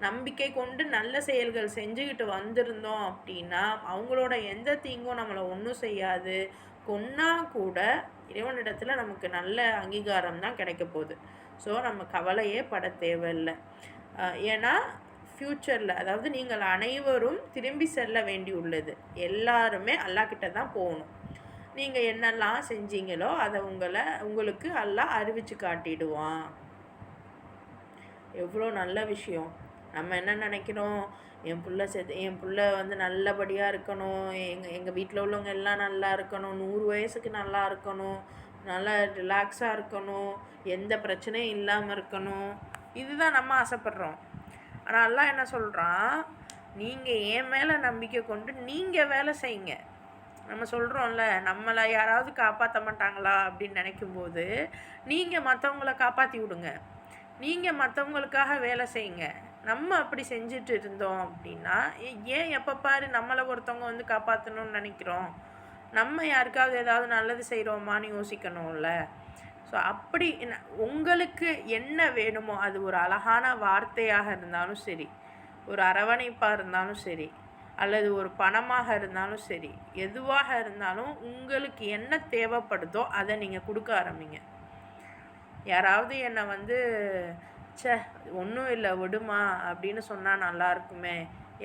நம்பிக்கை கொண்டு நல்ல செயல்கள் செஞ்சுக்கிட்டு வந்திருந்தோம் அப்படின்னா அவங்களோட எந்த தீங்கும் நம்மளை ஒன்றும் செய்யாது. கொன்னா கூட இறைவனிடத்தில் நமக்கு நல்ல அங்கீகாரம் தான் கிடைக்க போகுது. ஸோ நம்ம கவலையே பட தேவையில்லை. ஏன்னா ஃப்யூச்சரில், அதாவது நீங்கள் அனைவரும் திரும்பி செல்ல வேண்டி உள்ளது. எல்லாருமே அல்லாஹ்கிட்ட தான் போகணும். நீங்கள் என்னெல்லாம் செஞ்சீங்களோ அதை உங்களுக்கு அல்லாஹ் அறிவித்து காட்டிடுவான். எவ்வளோ நல்ல விஷயம். நம்ம என்ன நினைக்கிறோம், என் புள்ள வந்து நல்லபடியாக இருக்கணும், எங்கள் வீட்டில் உள்ளவங்க எல்லாம் நல்லா இருக்கணும், 100 வயசுக்கு நல்லா இருக்கணும், நல்லா ரிலாக்ஸாக இருக்கணும், எந்த பிரச்சனையும் இல்லாமல் இருக்கணும், இதுதான் நம்ம ஆசைப்படுறோம். ஆனால் அல்லாஹ் என்ன சொல்கிறான், நீங்கள் என் மேலே நம்பிக்கை கொண்டு நீங்கள் வேலை செய்யுங்க. நம்ம சொல்கிறோம்ல, நம்மளை யாராவது காப்பாற்ற மாட்டாங்களா அப்படின்னு நினைக்கும்போது நீங்கள் மற்றவங்கள காப்பாற்றி விடுங்க, நீங்கள் மற்றவங்களுக்காக வேலை செய்யுங்க. நம்ம அப்படி செஞ்சுட்டு இருந்தோம் அப்படின்னா ஏன் எப்போ பாரு நம்மளை ஒருத்தவங்க வந்து காப்பாற்றணும்னு நினைக்கிறோம்? நம்ம யாருக்காவது ஏதாவது நல்லது செய்கிறோமான்னு யோசிக்கணும்ல. ஸோ அப்படி உங்களுக்கு என்ன வேணுமோ, அது ஒரு அழகான வார்த்தையாக இருந்தாலும் சரி, ஒரு அரவணைப்பாக இருந்தாலும் சரி, அல்லது ஒரு பணமாக இருந்தாலும் சரி, எதுவாக இருந்தாலும் உங்களுக்கு என்ன தேவைப்படுதோ அதை நீங்கள் கொடுக்க ஆரம்பிங்க. யாராவது என்னை வந்து ஒன்றும் இல்லை விடுமா அப்படின்னு சொன்னால் நல்லா இருக்குமே,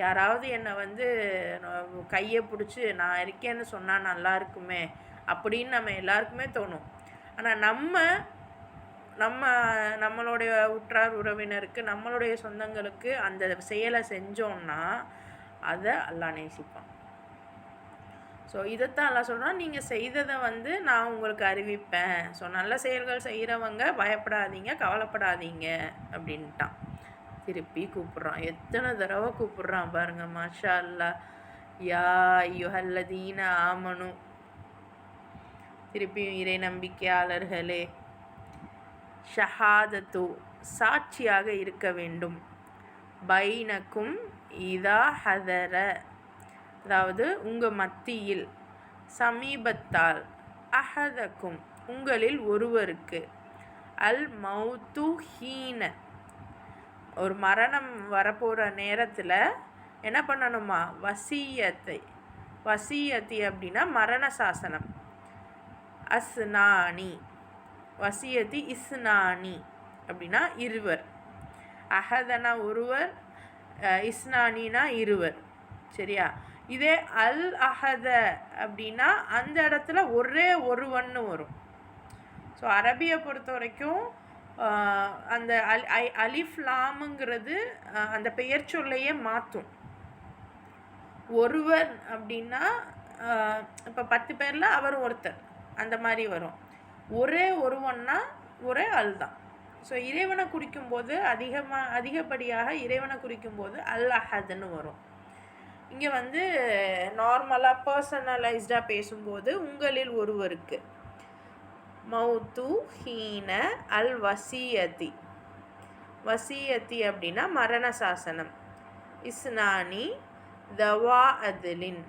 யாராவது என்னை வந்து கையை பிடிச்சி நான் இருக்கேன்னு சொன்னால் நல்லா இருக்குமே அப்படின்னு நம்ம எல்லாருக்குமே தோணும். ஆனால் நம்மளுடைய உற்றார் உறவினருக்கு, நம்மளுடைய சொந்தங்களுக்கு அந்த செயலை செஞ்சோன்னா அதை அல்லாஹ் நேசிப்பான். ஸோ இதைத்தான் அல்லாஹ் சொல்கிறான், நீங்கள் செய்ததை வந்து நான் உங்களுக்கு அறிவிப்பேன். ஸோ நல்ல செயல்கள் செய்கிறவங்க பயப்படாதீங்க, கவலைப்படாதீங்க அப்படின்ட்டான். திருப்பி கூப்பிட்றான், எத்தனை தடவை கூப்பிட்றான் பாருங்க. மாஷா அல்லாஹ். யா அய்யுஹல்லதீன ஆமனு, திருப்பியும் இறை நம்பிக்கையாளர்களே, ஷஹாதத்து சாட்சியாக இருக்க வேண்டும், பைனக்கும் இதா ஹதர, அதாவது உங்கள் மத்தியில், சமீபத்தால், அஹதக்கும் உங்களில் ஒருவருக்கு, அல் மௌத்து ஹீன ஒரு மரணம் வரப்போகிற நேரத்தில் என்ன பண்ணணுமா, வசியத்தி அப்படின்னா மரண சாசனம், அஸ்னானி வசியத்தி இஸ்னானி அப்படின்னா இருவர், அஹதனா ஒருவர், இஸ்னானினா இருவர், சரியா? இதே அல் அஹத அப்படின்னா அந்த இடத்துல ஒரே ஒருவன்னு வரும். ஸோ அரபியை பொறுத்த வரைக்கும் அந்த அலிஃப் லாமுங்கிறது அந்த பெயர் சொல்லையே மாற்றும். ஒருவர் அப்படின்னா இப்போ 10 பேரில் அவர் ஒருத்தர், அந்த மாதிரி வரும். ஒரே ஒருவன்னா ஒரே அல் தான். ஸோ இறைவனை குறிக்கும்போது அதிகப்படியாக இறைவனை குறிக்கும்போது அல் அஹதுன்னு வரும். இங்கே வந்து நார்மலாக பர்சனலைஸ்டாக பேசும்போது உங்களில் ஒருவருக்கு மௌத்து ஹீன அல் வசியத்தி. வசியத்தி அப்படின்னா மரண சாசனம். இஸ்னானி தவா அதுலின்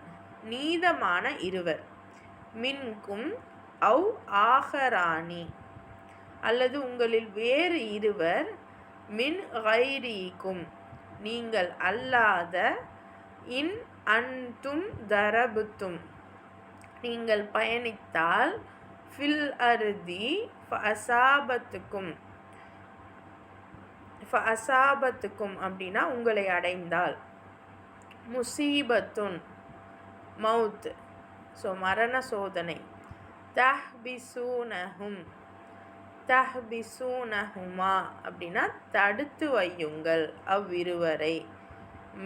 நீதமான இருவர். மின்கும் அவ் ஆஹரானி அல்லது உங்களில் வேறு இருவர். மின் கைரீக்கும் நீங்கள் அல்லாத. இன் அன்தும் தரபுத்தும் நீங்கள் பயணித்தால். ஃபில் அருதி ஃபஅசாபத்துக்கும் அப்படின்னா உங்களை அடைந்தால். முசீபத்துன் மவுத் ஸோ மரண சோதனை. தஹ்பிசூனஹுமா அப்படின்னா தடுத்து வையுங்கள் அவ்விருவரை.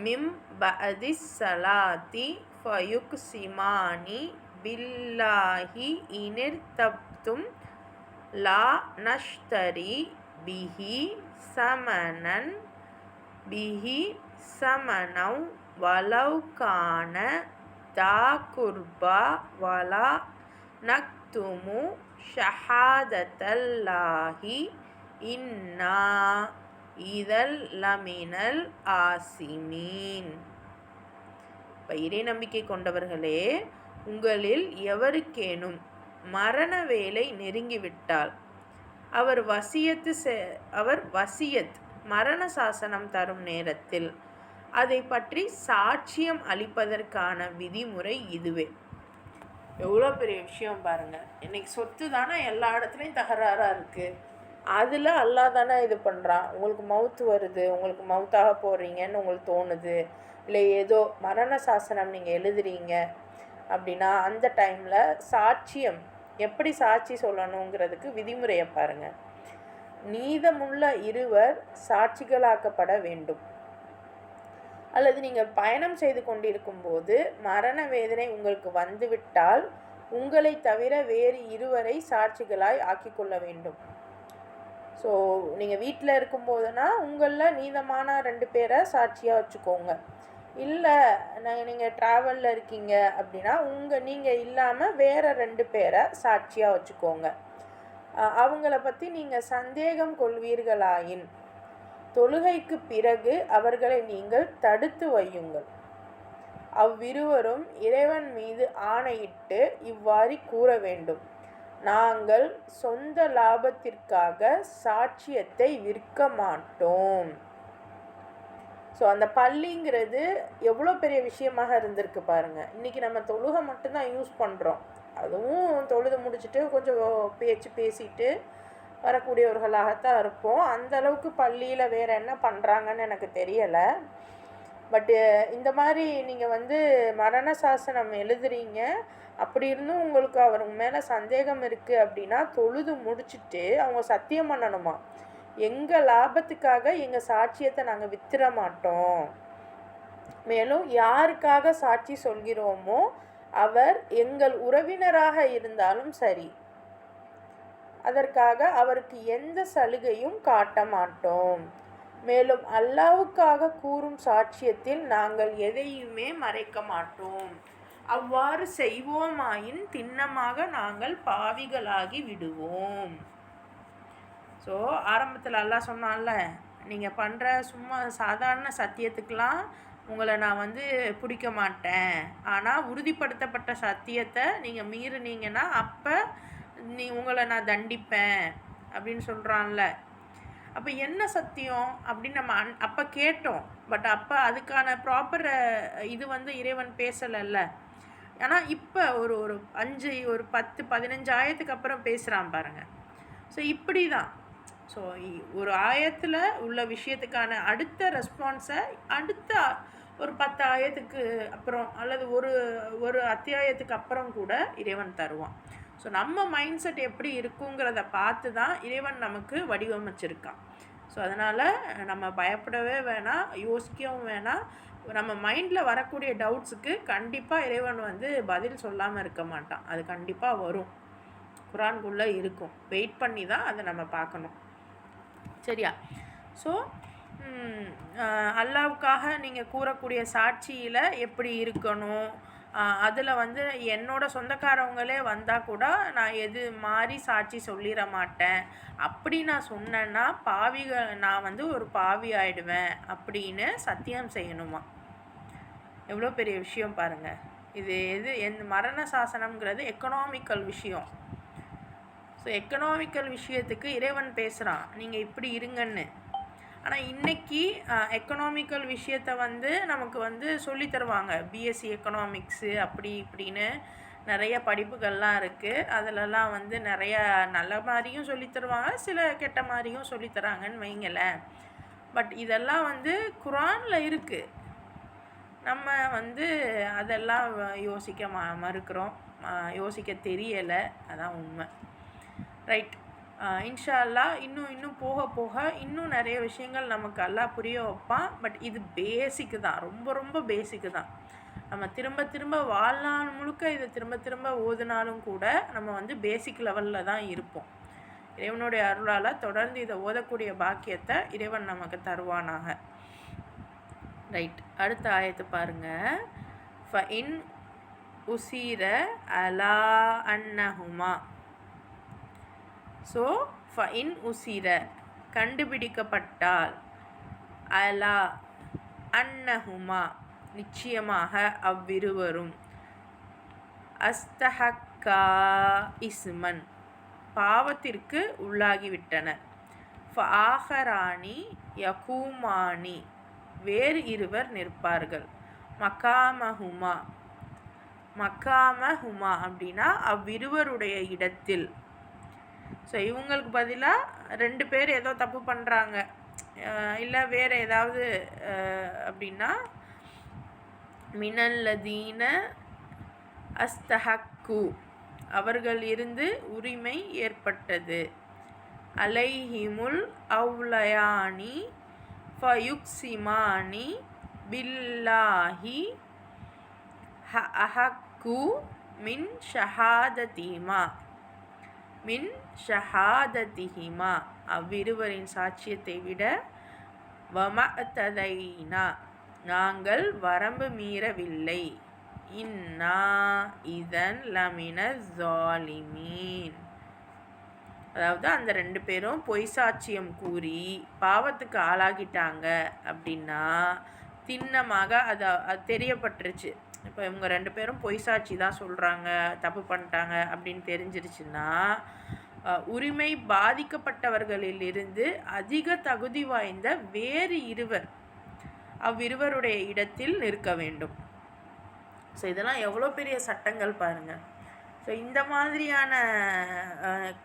மிம் பஅதிஸ் ஸலாத்தி ஃபயுக்ஸிமானி பில்லாஹி இனிர்தப்தும் லா நஷ்தரி பிஹி சமனவ் வலவ் கான தா குர்பா வலா நக்துமு ஷஹாதத்தல்லாஹி இன்னா இதல் லமினல் ஆசிமீன். இப்போ இறை நம்பிக்கை கொண்டவர்களே, உங்களில் எவருக்கேனும் மரண வேலை நெருங்கிவிட்டால் அவர் வசியத் மரண சாசனம் தரும் நேரத்தில் அதை பற்றி சாட்சியம் அளிப்பதற்கான விதிமுறை இதுவே. எவ்வளோ பெரிய விஷயம் பாருங்கள். இன்றைக்கி சொத்து தானே எல்லா இடத்துலையும் தகராறாக இருக்குது. அதில் அல்லாஹ் தானே இது பண்ணுறான். உங்களுக்கு மவுத்து வருது, உங்களுக்கு மவுத்தாக போடுறீங்கன்னு உங்களுக்கு தோணுது, இல்லை ஏதோ மரண சாசனம் நீங்கள் எழுதுறீங்க அப்படின்னா அந்த டைமில் சாட்சியம் எப்படி சாட்சி சொல்லணுங்கிறதுக்கு விதிமுறையை பாருங்கள். நீதமுள்ள இருவர் சாட்சிகளாக்கப்பட வேண்டும். அல்லது நீங்கள் பயணம் செய்து கொண்டிருக்கும் போது மரண வேதனை உங்களுக்கு வந்துவிட்டால் உங்களை தவிர வேறு இருவரை சாட்சிகளாய் ஆக்கிக்கொள்ள வேண்டும். ஸோ நீங்கள் வீட்டில் இருக்கும்போதுனா உங்களில் நீதமான 2 பேரை சாட்சியாக வச்சுக்கோங்க. இல்லை நீங்கள் ட்ராவலில் இருக்கீங்க அப்படின்னா நீங்கள் இல்லாமல் வேறு 2 பேரை சாட்சியாக வச்சுக்கோங்க. அவங்கள பற்றி நீங்கள் சந்தேகம் கொள்வீர்களாயின் தொழுகைக்கு பிறகு அவர்களை நீங்கள் தடுத்து வையுங்கள். அவ்விருவரும் இறைவன் மீது ஆணையிட்டு இவ்வாறு கூற வேண்டும்: நாங்கள் சொந்த லாபத்திற்காக சாட்சியத்தை விற்க மாட்டோம். ஸோ அந்த பள்ளிங்கிறது எவ்வளோ பெரிய விஷயமாக இருந்திருக்கு பாருங்கள். இன்றைக்கி நம்ம தொழுகை மட்டும்தான் யூஸ் பண்ணுறோம். அதுவும் தொழுது முடிச்சுட்டு கொஞ்சம் பேசிட்டு வரக்கூடியவர்களாகத்தான் இருப்போம். அந்தளவுக்கு பள்ளியில் வேறு என்ன பண்ணுறாங்கன்னு எனக்கு தெரியலை. பட்டு இந்த மாதிரி நீங்கள் மரண சாசனம் எழுதுறீங்க, அப்படி இருந்தும் உங்களுக்கு அவர் மேலே சந்தேகம் இருக்குது அப்படின்னா தொழுது முடிச்சுட்டு அவங்க சத்தியம் பண்ணணுமா, எங்கள் லாபத்துக்காக எங்கள் சாட்சியத்தை நாங்கள் வித்துற மாட்டோம், மேலும் யாருக்காக சாட்சி சொல்கிறோமோ அவர் எங்கள் உறவினராக இருந்தாலும் சரி, அதற்காக அவருக்கு எந்த சலுகையும் காட்ட மாட்டோம், மேலும் அல்லாஹ்வுக்காக கூறும் சாட்சியத்தில் நாங்கள் எதையுமே மறைக்க மாட்டோம். அவ்வாறு செய்வோமாயின் திண்ணமாக நாங்கள் பாவிகளாகி விடுவோம். ஸோ ஆரம்பத்தில் அல்லாஹ் சொன்னான்ல, நீங்கள் பண்ணுற சும்மா சாதாரண சத்தியத்துக்கெலாம் உங்களை நான் பிடிக்க மாட்டேன், ஆனால் உறுதிப்படுத்தப்பட்ட சத்தியத்தை நீங்கள் மீறினீங்கன்னா அப்போ உங்களை நான் தண்டிப்பேன் அப்படின்னு சொல்கிறான்ல. அப்போ என்ன சத்தியம் அப்படின்னு நம்ம அப்போ கேட்டோம். பட் அப்போ அதுக்கான ப்ராப்பர் இது இறைவன் பேசலைல்ல. ஆனால் இப்போ ஒரு 10-15 ஆயத்துக்கு அப்புறம் பேசுகிறான் பாருங்கள். ஸோ இப்படி தான். ஸோ ஒரு ஆயத்தில் உள்ள விஷயத்துக்கான அடுத்த ரெஸ்பான்ஸை அடுத்த ஒரு 10 ஆயத்துக்கு அப்புறம் அல்லது ஒரு அத்தியாயத்துக்கு அப்புறம் கூட இறைவன் தருவான். ஸோ நம்ம மைண்ட் செட் எப்படி இருக்குங்கிறத பார்த்து தான் இறைவன் நமக்கு வடிவமைச்சிருக்கான். ஸோ அதனால் நம்ம பயப்படவே வேணாம், யோசிக்கவும் வேணாம். நம்ம மைண்டில் வரக்கூடிய டவுட்ஸுக்கு கண்டிப்பாக இறைவன் பதில் சொல்லாமல் இருக்க மாட்டான். அது கண்டிப்பாக வரும். குரான்குள்ளே இருக்கும். வெயிட் பண்ணி தான் அதை நம்ம பார்க்கணும். சரியா? ஸோ அல்லாவுக்காக நீங்கள் கூறக்கூடிய சாட்சியில் எப்படி இருக்கணும், அதில் வந்து என்னோட சொந்தக்காரவங்களே வந்தால் கூட நான் எது மாதிரி சாட்சி சொல்லிட மாட்டேன். அப்படி நான் சொன்னேன்னா நான் வந்து ஒரு பாவி ஆயிடுவேன் அப்படின்னு சத்தியம் செய்யணுமா. எவ்வளோ பெரிய விஷயம் பாருங்கள். எந்த மரண சாசனம்ங்கிறது எக்கனாமிக்கல் விஷயம். ஸோ எக்கனாமிக்கல் விஷயத்துக்கு இறைவன் பேசுகிறான், நீங்கள் இப்படி இருங்கன்னு. ஆனால் இன்றைக்கி எக்கனாமிக்கல் விஷயத்தை வந்து நமக்கு வந்து சொல்லித்தருவாங்க. பிஎஸ்சி எக்கனாமிக்ஸு அப்படி இப்படின்னு நிறைய படிப்புகள்லாம் இருக்குது. அதிலலாம் வந்து நிறைய நல்ல மாதிரியும் சொல்லித்தருவாங்க, சில கெட்ட மாதிரியும் சொல்லித்தராங்கன்னு வைங்களேன். பட் இதெல்லாம் வந்து குரானில் இருக்குது. நம்ம வந்து அதெல்லாம் யோசிக்க மறுக்கிறோம், யோசிக்க தெரியலை. அதான் உண்மை. ரைட். இன்ஷா அல்லாஹ் இன்னும் போக போக இன்னும் நிறைய விஷயங்கள் நமக்கு அல்லாஹ் புரிய வைப்பான். பட் இது பேசிக்கு தான், ரொம்ப ரொம்ப பேசிக்கு தான். நம்ம திரும்ப திரும்ப வாழ்நாள் முழுக்க இதை திரும்ப திரும்ப ஓதுனாலும் கூட நம்ம வந்து பேசிக் லெவலில் தான் இருப்போம். இறைவனுடைய அருளால் தொடர்ந்து இதை ஓதக்கூடிய பாக்கியத்தை இறைவன் நமக்கு தருவானாக. ரைட். அடுத்த ஆயத்தை பாருங்கள். ஃபஇன் உசீர அலா அன்னஹுமா. ஸோ ஃபஇன் உசீர கண்டுபிடிக்கப்பட்டால், அலா அன்னஹுமா நிச்சயமாக அவ்விருவரும், அஸ்தஹக்கா இஸ்மன் பாவத்திற்கு உள்ளாகிவிட்டனர், ஃபஆஹரானி யகூமானி வேறு இருவர் நிற்பார்கள், மகாமஹுமா அப்படின்னா அவ்விருவருடைய இடத்தில். ஸோ இவங்களுக்கு பதிலாக 2 பேர் ஏதோ தப்பு பண்ணுறாங்க, இல்லை வேறு ஏதாவது அப்படின்னா, மினல்லதீன அஸ்தஹக்கு அவர்கள் இருந்து உரிமை ஏற்பட்டது, அலைஹிமுல் அவ்லயானி ஃபயுக்சிமானி பில்லாஹி அஹக்கு மின் ஷஹாததிஹிமா அவ்விருவரின் சாட்சியத்தை விட, வமஅததைனா நாங்கள் வரம்பு மீறவில்லை, இன்னா இதன் லமின ஸாலிமீன் அதாவது அந்த 2 பேரும் பொய் சாட்சியம் கூறி பாவத்துக்கு ஆளாகிட்டாங்க அப்படின்னா, திண்ணமாக அது தெரியப்பட்டுருச்சு. இப்போ இவங்க 2 பேரும் பொய் சாட்சி தான் சொல்கிறாங்க, தப்பு பண்ணிட்டாங்க அப்படின்னு தெரிஞ்சிருச்சுன்னா, உரிமை பாதிக்கப்பட்டவர்களிலிருந்து அதிக தகுதி வாய்ந்த வேறு இருவர் அவ்விருவருடைய இடத்தில் நிற்க வேண்டும். ஸோ இதெல்லாம் எவ்வளோ பெரிய சட்டங்கள் பாருங்கள். ஸோ இந்த மாதிரியான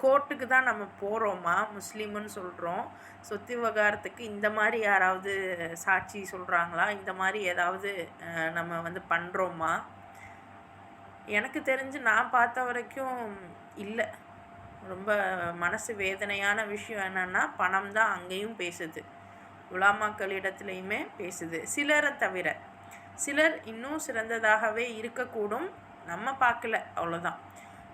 கோர்ட்டுக்கு தான் நம்ம போகிறோமா முஸ்லீமுன்னு சொல்கிறோம். சொத்து விவகாரத்துக்கு இந்த மாதிரி யாராவது சாட்சி சொல்கிறாங்களா, இந்த மாதிரி ஏதாவது நம்ம வந்து பண்ணுறோமா? எனக்கு தெரிஞ்சு நான் பார்த்த வரைக்கும் இல்லை. ரொம்ப மனசு வேதனையான விஷயம் என்னென்னா, பணம் தான் அங்கேயும் பேசுது, உலமாக்களிடத்துலையுமே பேசுது. சிலரை தவிர சிலர் இன்னும் சிறந்ததாகவே இருக்கக்கூடும், நம்ம பார்க்கல, அவ்வளோதான்.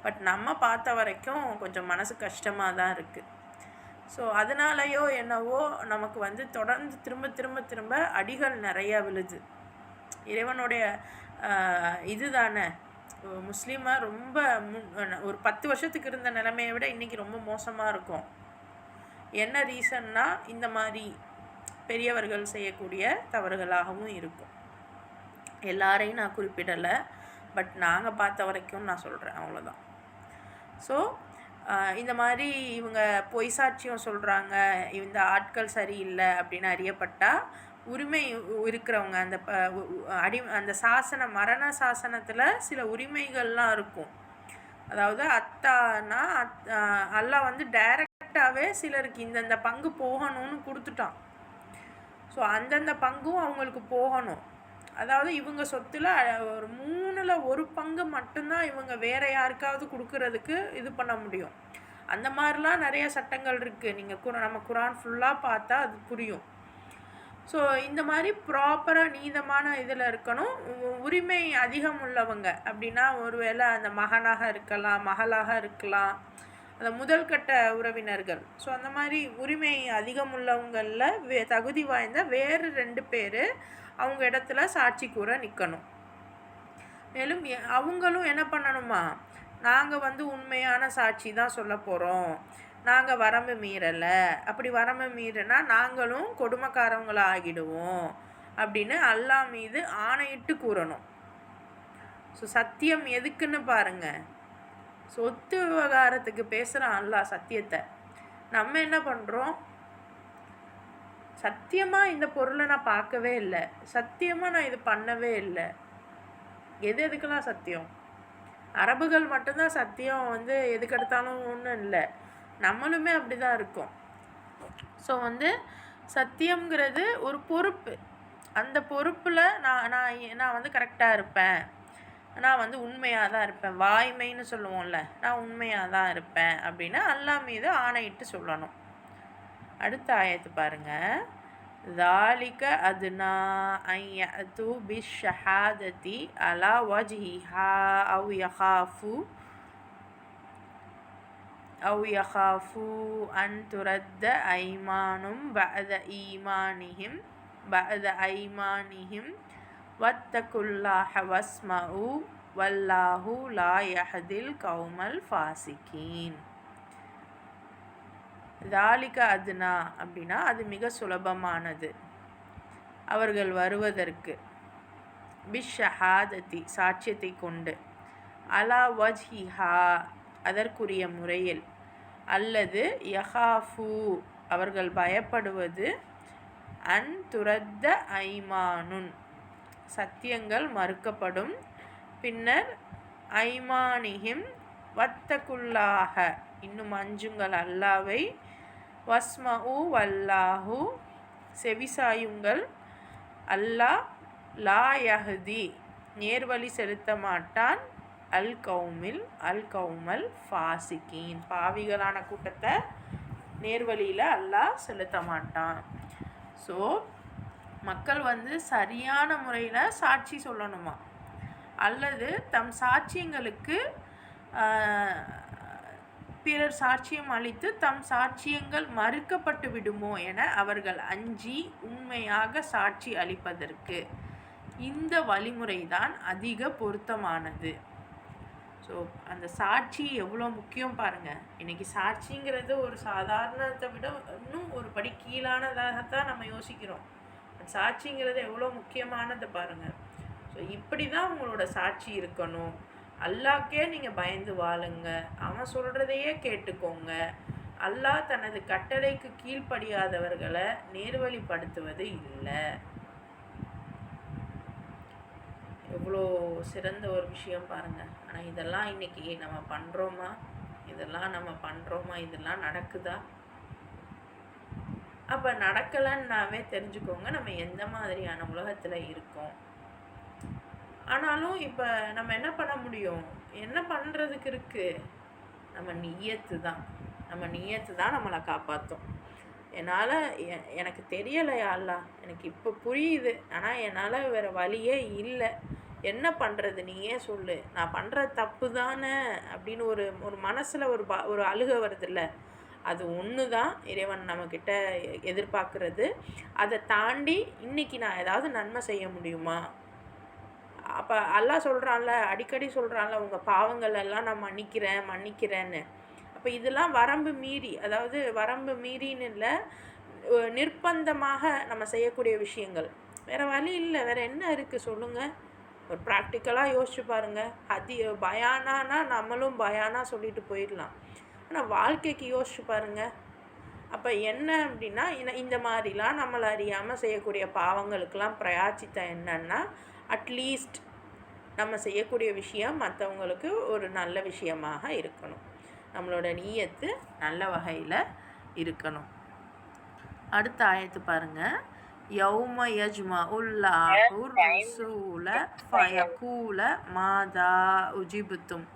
பட் நம்ம பார்த்த வரைக்கும் கொஞ்சம் மனசு கஷ்டமாக தான் இருக்குது. ஸோ அதனாலையோ என்னவோ நமக்கு வந்து தொடர்ந்து திரும்ப திரும்ப திரும்ப அடிகள் நிறையா விழுது. இறைவனுடைய இது தானே, முஸ்லீமாக ரொம்ப ஒரு 10 வருஷத்துக்கு இருந்த நிலைமையை விட இன்றைக்கி ரொம்ப மோசமாக இருக்கும். என்ன ரீசன்னா, இந்த மாதிரி பெரியவர்கள் செய்யக்கூடிய தவறுகளாகவும் இருக்கும். எல்லாரையும் நான் குறிப்பிடலை, பட் நாங்கள் பார்த்த வரைக்கும் நான் சொல்கிறேன், அவ்வளோதான். ஸோ இந்த மாதிரி இவங்க பொய் சாட்சியம் சொல்கிறாங்க, இந்த ஆட்கள் சரியில்லை அப்படின்னு அறியப்பட்டால், உரிமை இருக்கிறவங்க அந்த மரண சாசனத்தில் சில உரிமைகள்லாம் இருக்கும். அதாவது அத்தானா அல்லாஹ் வந்து டைரெக்டாகவே சிலருக்கு இந்தந்த பங்கு போகணும்னு கொடுத்துட்டான். ஸோ அந்தந்த பங்கும் அவங்களுக்கு போகணும். அதாவது இவங்க சொத்தில் ஒரு 3ல் 1 பங்கு மட்டும்தான் இவங்க வேறு யாருக்காவது கொடுக்கறதுக்கு இது பண்ண முடியும். அந்த மாதிரிலாம் நிறைய சட்டங்கள் இருக்குது. நீங்கள் நம்ம குரான் ஃபுல்லாக பார்த்தா அது புரியும். ஸோ இந்த மாதிரி ப்ராப்பராக நீதமான இதில் இருக்கணும். உரிமை அதிகம் உள்ளவங்க அப்படின்னா ஒருவேளை அந்த மகனாக இருக்கலாம், மகளாக இருக்கலாம், அந்த முதல் கட்ட உறவினர்கள். ஸோ அந்த மாதிரி உரிமை அதிகம் உள்ளவங்களில் தகுதி வாய்ந்த வேறு 2 பேர் அவங்க இடத்துல சாட்சி கூற நிற்கணும். மேலும் அவங்களும் என்ன பண்ணணுமா, நாங்கள் உண்மையான சாட்சி தான் சொல்ல போகிறோம், நாங்கள் வரம்பு மீறலை, அப்படி வரம்பு மீறினா நாங்களும் கொடுமைக்காரவங்களாக ஆகிடுவோம் அப்படின்னு அல்லாஹ் மீது ஆணையிட்டு கூறணும். ஸோ சத்தியம் எதுக்குன்னு பாருங்கள். சொத்து விவகாரத்துக்கு பேசுகிறான் அல்லாஹ் சத்தியத்தை. நம்ம என்ன பண்ணுறோம், சத்தியமாக இந்த பொருளை நான் பார்க்கவே இல்லை, சத்தியமாக நான் இது பண்ணவே இல்லை. எதுக்கெல்லாம் சத்தியம்? அரபுகள் மட்டும்தான் சத்தியம் எதுக்கெடுத்தாலும் ஒன்றும் இல்லை, நம்மளுமே அப்படி தான் இருக்கோம். ஸோ சத்தியம்ங்கிறது ஒரு பொறுப்பு. அந்த பொறுப்பில் நான் கரெக்டாக இருப்பேன், நான் உண்மையாக தான் இருப்பேன், வாய்மைன்னு சொல்லுவோம்ல, நான் உண்மையாக தான் இருப்பேன் அப்படின்னு அல்லாஹ் மீது ஆணையிட்டு சொல்லணும். அடுத்த ஆயத்து பாருங்கள். ذَلِكَ أَدْنَى أَنْ يَأْتُوا بِالشَّهَادَةِ عَلَى وَجْهِهَا أَوْ يَخَافُوا أَنْ تُرَدَّ أَيْمَانٌ بَعْدَ أَيْمَانِهِمْ وَاتَّقُوا اللَّهَ وَاسْمَعُوا وَاللَّهُ لَا يَهْدِي الْقَوْمَ الْفَاسِقِينَ. தாலிக அதுனா அப்படின்னா அது மிக சுலபமானது அவர்கள் வருவதற்கு, பிஷ்ஷஹாததி சாட்சியத்தை கொண்டு, அலா வஜ்ஹிஹா அதற்குரிய முறையில், அல்லது யஹாஃபு அவர்கள் பயப்படுவது, அன் துரத்த ஐமானுன் சத்தியங்கள் மறுக்கப்படும், பின்னர் ஐமானிஹிம் வத்தகுல்லாஹ இன்னும் அஞ்சுங்கள் அல்லாவை, வஸ்மஉ வல்லாஹு செவிசாயுங்கள், அல்லாஹ் லா யஹ்தி நேர்வழி செலுத்த மாட்டான், அல் கௌமல் ஃபாசிகீன் பாவிகளான கூட்டத்தை நேர்வழியில் அல்லாஹ் செலுத்த மாட்டான். ஸோ மக்கள் சரியான முறையில் சாட்சி சொல்லணுமா, அல்லது தம் சாட்சியங்களுக்கு பிறர் சாட்சியம் அளித்து தம் சாட்சியங்கள் மறுக்கப்பட்டு விடுமோ என அவர்கள் அஞ்சி உண்மையாக சாட்சி அளிப்பதற்கு இந்த வழிமுறைதான் அதிக பொருத்தமானது. ஸோ அந்த சாட்சி எவ்வளோ முக்கியம் பாருங்கள். இன்றைக்கி சாட்சிங்கிறது ஒரு சாதாரணத்தை விட இன்னும் ஒரு படி கீழானதாகத்தான் நம்ம யோசிக்கிறோம். சாட்சிங்கிறது எவ்வளோ முக்கியமானதை பாருங்கள். ஸோ இப்படி தான் உங்களோட சாட்சி இருக்கணும். அல்லாஹ்க்கே நீங்கள் பயந்து வாழுங்க, அவன் சொல்கிறதையே கேட்டுக்கோங்க. அல்லாஹ் தனது கட்டளைக்கு கீழ்ப்படியாதவர்களை நேர்வழிப்படுத்துவது இல்லை. எவ்வளோ சிறந்த ஒரு விஷயம் பாருங்கள். ஆனால் இதெல்லாம் இன்றைக்கி நம்ம பண்ணுறோமா, இதெல்லாம் நடக்குதா? அப்போ நடக்கலைன்னாவே தெரிஞ்சுக்கோங்க நம்ம எந்த மாதிரியான உலகத்தில் இருக்கோம். ஆனாலும் இப்போ நம்ம என்ன பண்ண முடியும், என்ன பண்ணுறதுக்கு இருக்குது? நம்ம நியத்து தான் நம்மளை காப்பாற்றும். என்னால் எனக்கு தெரியலையா அல்லாஹ், எனக்கு இப்போ புரியுது, ஆனால் என்னால் வேறு வழியே இல்லை, என்ன பண்ணுறது நீயே சொல்லு, நான் பண்ணுற தப்பு தானே அப்படின்னு ஒரு மனசில் ஒரு அழுகை வருதில்ல, அது ஒன்று தான் இறைவன் நம்மக்கிட்ட எதிர்பார்க்குறது. அதை தாண்டி இன்றைக்கி நான் ஏதாவது நன்மை செய்ய முடியுமா? அப்போ அல்லாஹ் சொல்கிறான்ல, அடிக்கடி சொல்கிறான்ல, உங்கள் பாவங்கள் எல்லாம் நான் மன்னிக்கிறேன்னு. அப்போ இதெல்லாம் வரம்பு மீறி, அதாவது வரம்பு மீறின்னு இல்லை, நிர்பந்தமாக நம்ம செய்யக்கூடிய விஷயங்கள். வேறு வழி இல்லை, வேறு என்ன இருக்குது சொல்லுங்கள்? ஒரு ப்ராக்டிக்கலாக யோசிச்சு பாருங்கள். பயானானா நம்மளும் பயானா சொல்லிட்டு போயிடலாம், ஆனால் வாழ்க்கைக்கு யோசிச்சு பாருங்கள். அப்போ என்ன அப்படின்னா, இந்த மாதிரிலாம் நம்மளை அறியாமல் செய்யக்கூடிய பாவங்களுக்கெல்லாம் பிரயாச்சித்தம் என்னன்னா, அட்லீஸ்ட் நம்ம செய்யக்கூடிய விஷயம் மற்றவங்களுக்கு ஒரு நல்ல விஷயமாக இருக்கணும், நம்மளோட நியத்து நல்ல வகையில் இருக்கணும். அடுத்த ஆயத்து பாருங்கள். யௌம யஜ்மஉல்லாஹு ருசூல ஃபயகூல மாதா உஜிபுத்தும்.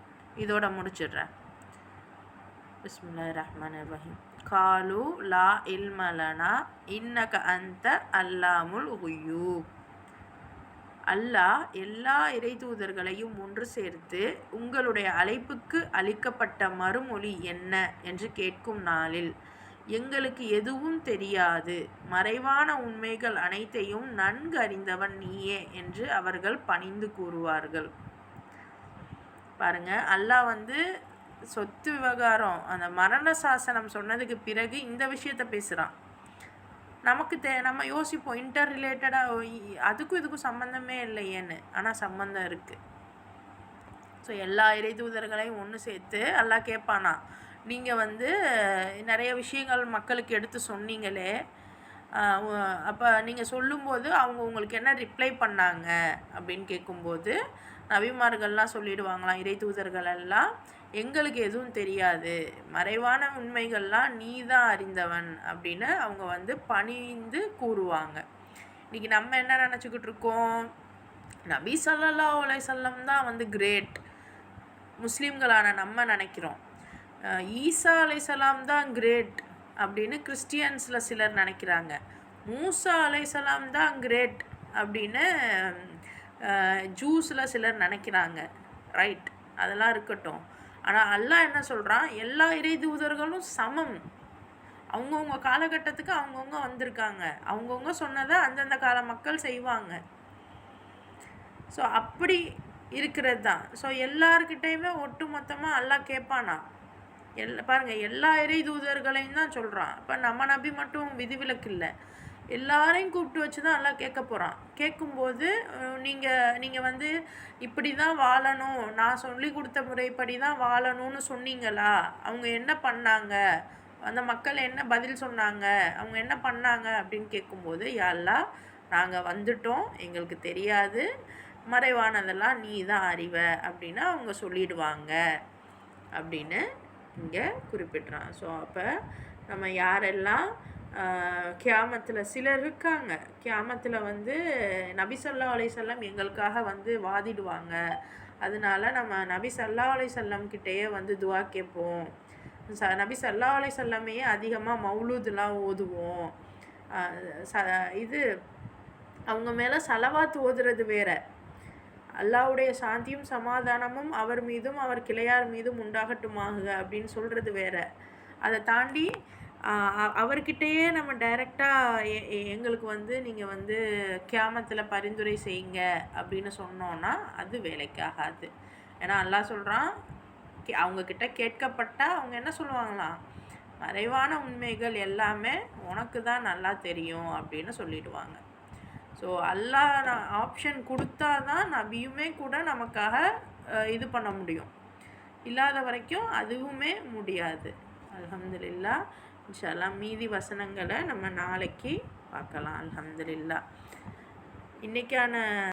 இதோட முடிச்சிடுறேன். பிஸ்மில்லாஹிர் ரஹ்மானிர் ரஹீம். காலு லா இல்மலனா இன்னக அந்த அல்லாமுல் குயூப். அல்லாஹ் எல்லா இறைதூதர்களையும் ஒன்று சேர்த்து உங்களுடைய அழைப்புக்கு அளிக்கப்பட்ட மறுமொழி என்ன என்று கேட்கும் நாளில் எங்களுக்கு எதுவும் தெரியாது, மறைவான உண்மைகள் அனைத்தையும் நன்கு அறிந்தவன் நீயே என்று அவர்கள் பணிந்து கூறுவார்கள். பாருங்க, அல்லாஹ் சொத்து விவகாரம் அந்த மரண சாசனம் சொன்னதுக்கு பிறகு இந்த விஷயத்த பேசுகிறான். நம்ம யோசிப்போம் இன்டர் ரிலேட்டடாக அதுக்கும் இதுக்கும் சம்மந்தமே இல்லையேன்னு. ஆனால் சம்மந்தம் இருக்குது. ஸோ எல்லா இறைதூதர்களையும் ஒன்று சேர்த்து அல்லாஹ் கேட்பானா, நீங்கள் நிறைய விஷயங்கள் மக்களுக்கு எடுத்து சொன்னீங்களே, அப்போ நீங்கள் சொல்லும்போது அவங்க உங்களுக்கு என்ன ரிப்ளை பண்ணாங்க அப்படின்னு கேட்கும்போது நபிமார்கள்லாம் சொல்லிடுவாங்களாம், இறைதூதர்கள் எல்லாம் எங்களுக்கு எதுவும் தெரியாது, மறைவான உண்மைகள்லாம் நீ தான் அறிந்தவன் அப்படின்னு அவங்க பணிந்து கூறுவாங்க. இன்றைக்கி நம்ம என்ன நினச்சிக்கிட்டு இருக்கோம், நபி ஸல்லல்லாஹு அலைஹி வஸல்லம் தான் கிரேட் முஸ்லீம்களான நம்ம நினைக்கிறோம். ஈசா அலைஹிஸ்ஸலாம் தான் கிரேட் அப்படின்னு கிறிஸ்டியன்ஸில் சிலர் நினைக்கிறாங்க. மூசா அலைஹிஸ்ஸலாம் தான் கிரேட் அப்படின்னு ஜூஸில் சிலர் நினைக்கிறாங்க. ரைட், அதெல்லாம் இருக்கட்டும். ஆனால் அல்லாஹ் என்ன சொல்கிறான், எல்லா இறைதூதர்களும் சமம். அவங்கவுங்க காலகட்டத்துக்கு அவங்கவுங்க வந்திருக்காங்க, அவங்கவுங்க சொன்னதை அந்தந்த கால மக்கள் செய்வாங்க. ஸோ அப்படி இருக்கிறது தான். ஸோ எல்லாருக்கிட்டையுமே ஒட்டு மொத்தமாக அல்லாஹ் கேட்பானா, பாருங்கள், எல்லா இறைதூதர்களையும் தான் சொல்கிறான். இப்போ நம்ம நபி மட்டும் விதிவிலக்கு இல்லை, எல்லாரையும் கூப்பிட்டு வச்சு தான் எல்லாம் கேட்க போகிறான். கேட்கும்போது நீங்கள் இப்படி தான் வாழணும், நான் சொல்லி கொடுத்த முறைப்படி தான் வாழணும்னு சொன்னீங்களா, அவங்க என்ன பண்ணாங்க, அந்த மக்கள் என்ன பதில் சொன்னாங்க, அவங்க என்ன பண்ணாங்க அப்படின்னு கேட்கும்போது, யா அல்லாஹ் நாங்கள் வந்துட்டோம், எங்களுக்கு தெரியாது, மறைவானதெல்லாம் நீ தான் அறிவ அப்படின்னு அவங்க சொல்லிடுவாங்க அப்படின்னு இங்கே குறிப்பிட்றான். ஸோ அப்போ நம்ம யாரெல்லாம் கியாமத்தில் சிலர் இருக்காங்க, கியாமத்தில் நபி ஸல்லல்லாஹு அலைஹி வஸல்லம் எங்களுக்காக வாதிடுவாங்க, அதனால நம்ம நபி ஸல்லல்லாஹு அலைஹி வஸல்லம் கிட்டேயே துவா கேட்போம், நபி ஸல்லல்லாஹு அலைஹி வஸல்லமையே அதிகமாக மௌலூதுலாம் ஓதுவோம், இது அவங்க மேலே சலவாத் ஓதுறது வேற, அல்லாஹ்வுடைய சாந்தியும் சமாதானமும் அவர் மீதும் அவர் கிளையார் மீதும் உண்டாகட்டுமாக அப்படின்னு சொல்கிறது வேற. அதை தாண்டி அவர்கிட்டயே நம்ம டைரெக்டாக எங்களுக்கு நீங்கள் கியாமத்தில் பரிந்துரை செய்யுங்க அப்படின்னு சொன்னோன்னா அது வேலைக்காகாது. ஏன்னா அல்லாஹ் சொல்கிறான், அவங்கக்கிட்ட கேட்கப்பட்டால் அவங்க என்ன சொல்லுவாங்களாம், மறைவான உண்மைகள் எல்லாமே உனக்கு தான் நல்லா தெரியும் அப்படின்னு சொல்லிடுவாங்க. ஸோ அல்லாஹ் ஆப்ஷன் கொடுத்தா தான் நபியுமே கூட நமக்காக இது பண்ண முடியும், இல்லாத வரைக்கும் அதுவுமே முடியாது. அல்ஹம்துலில்லாஹ். இன்ஷா அல்லாஹ் மீதி வசனங்களை நம்ம நாளைக்கு பார்க்கலாம். அல்ஹம்துலில்லாஹ். இன்றைக்கான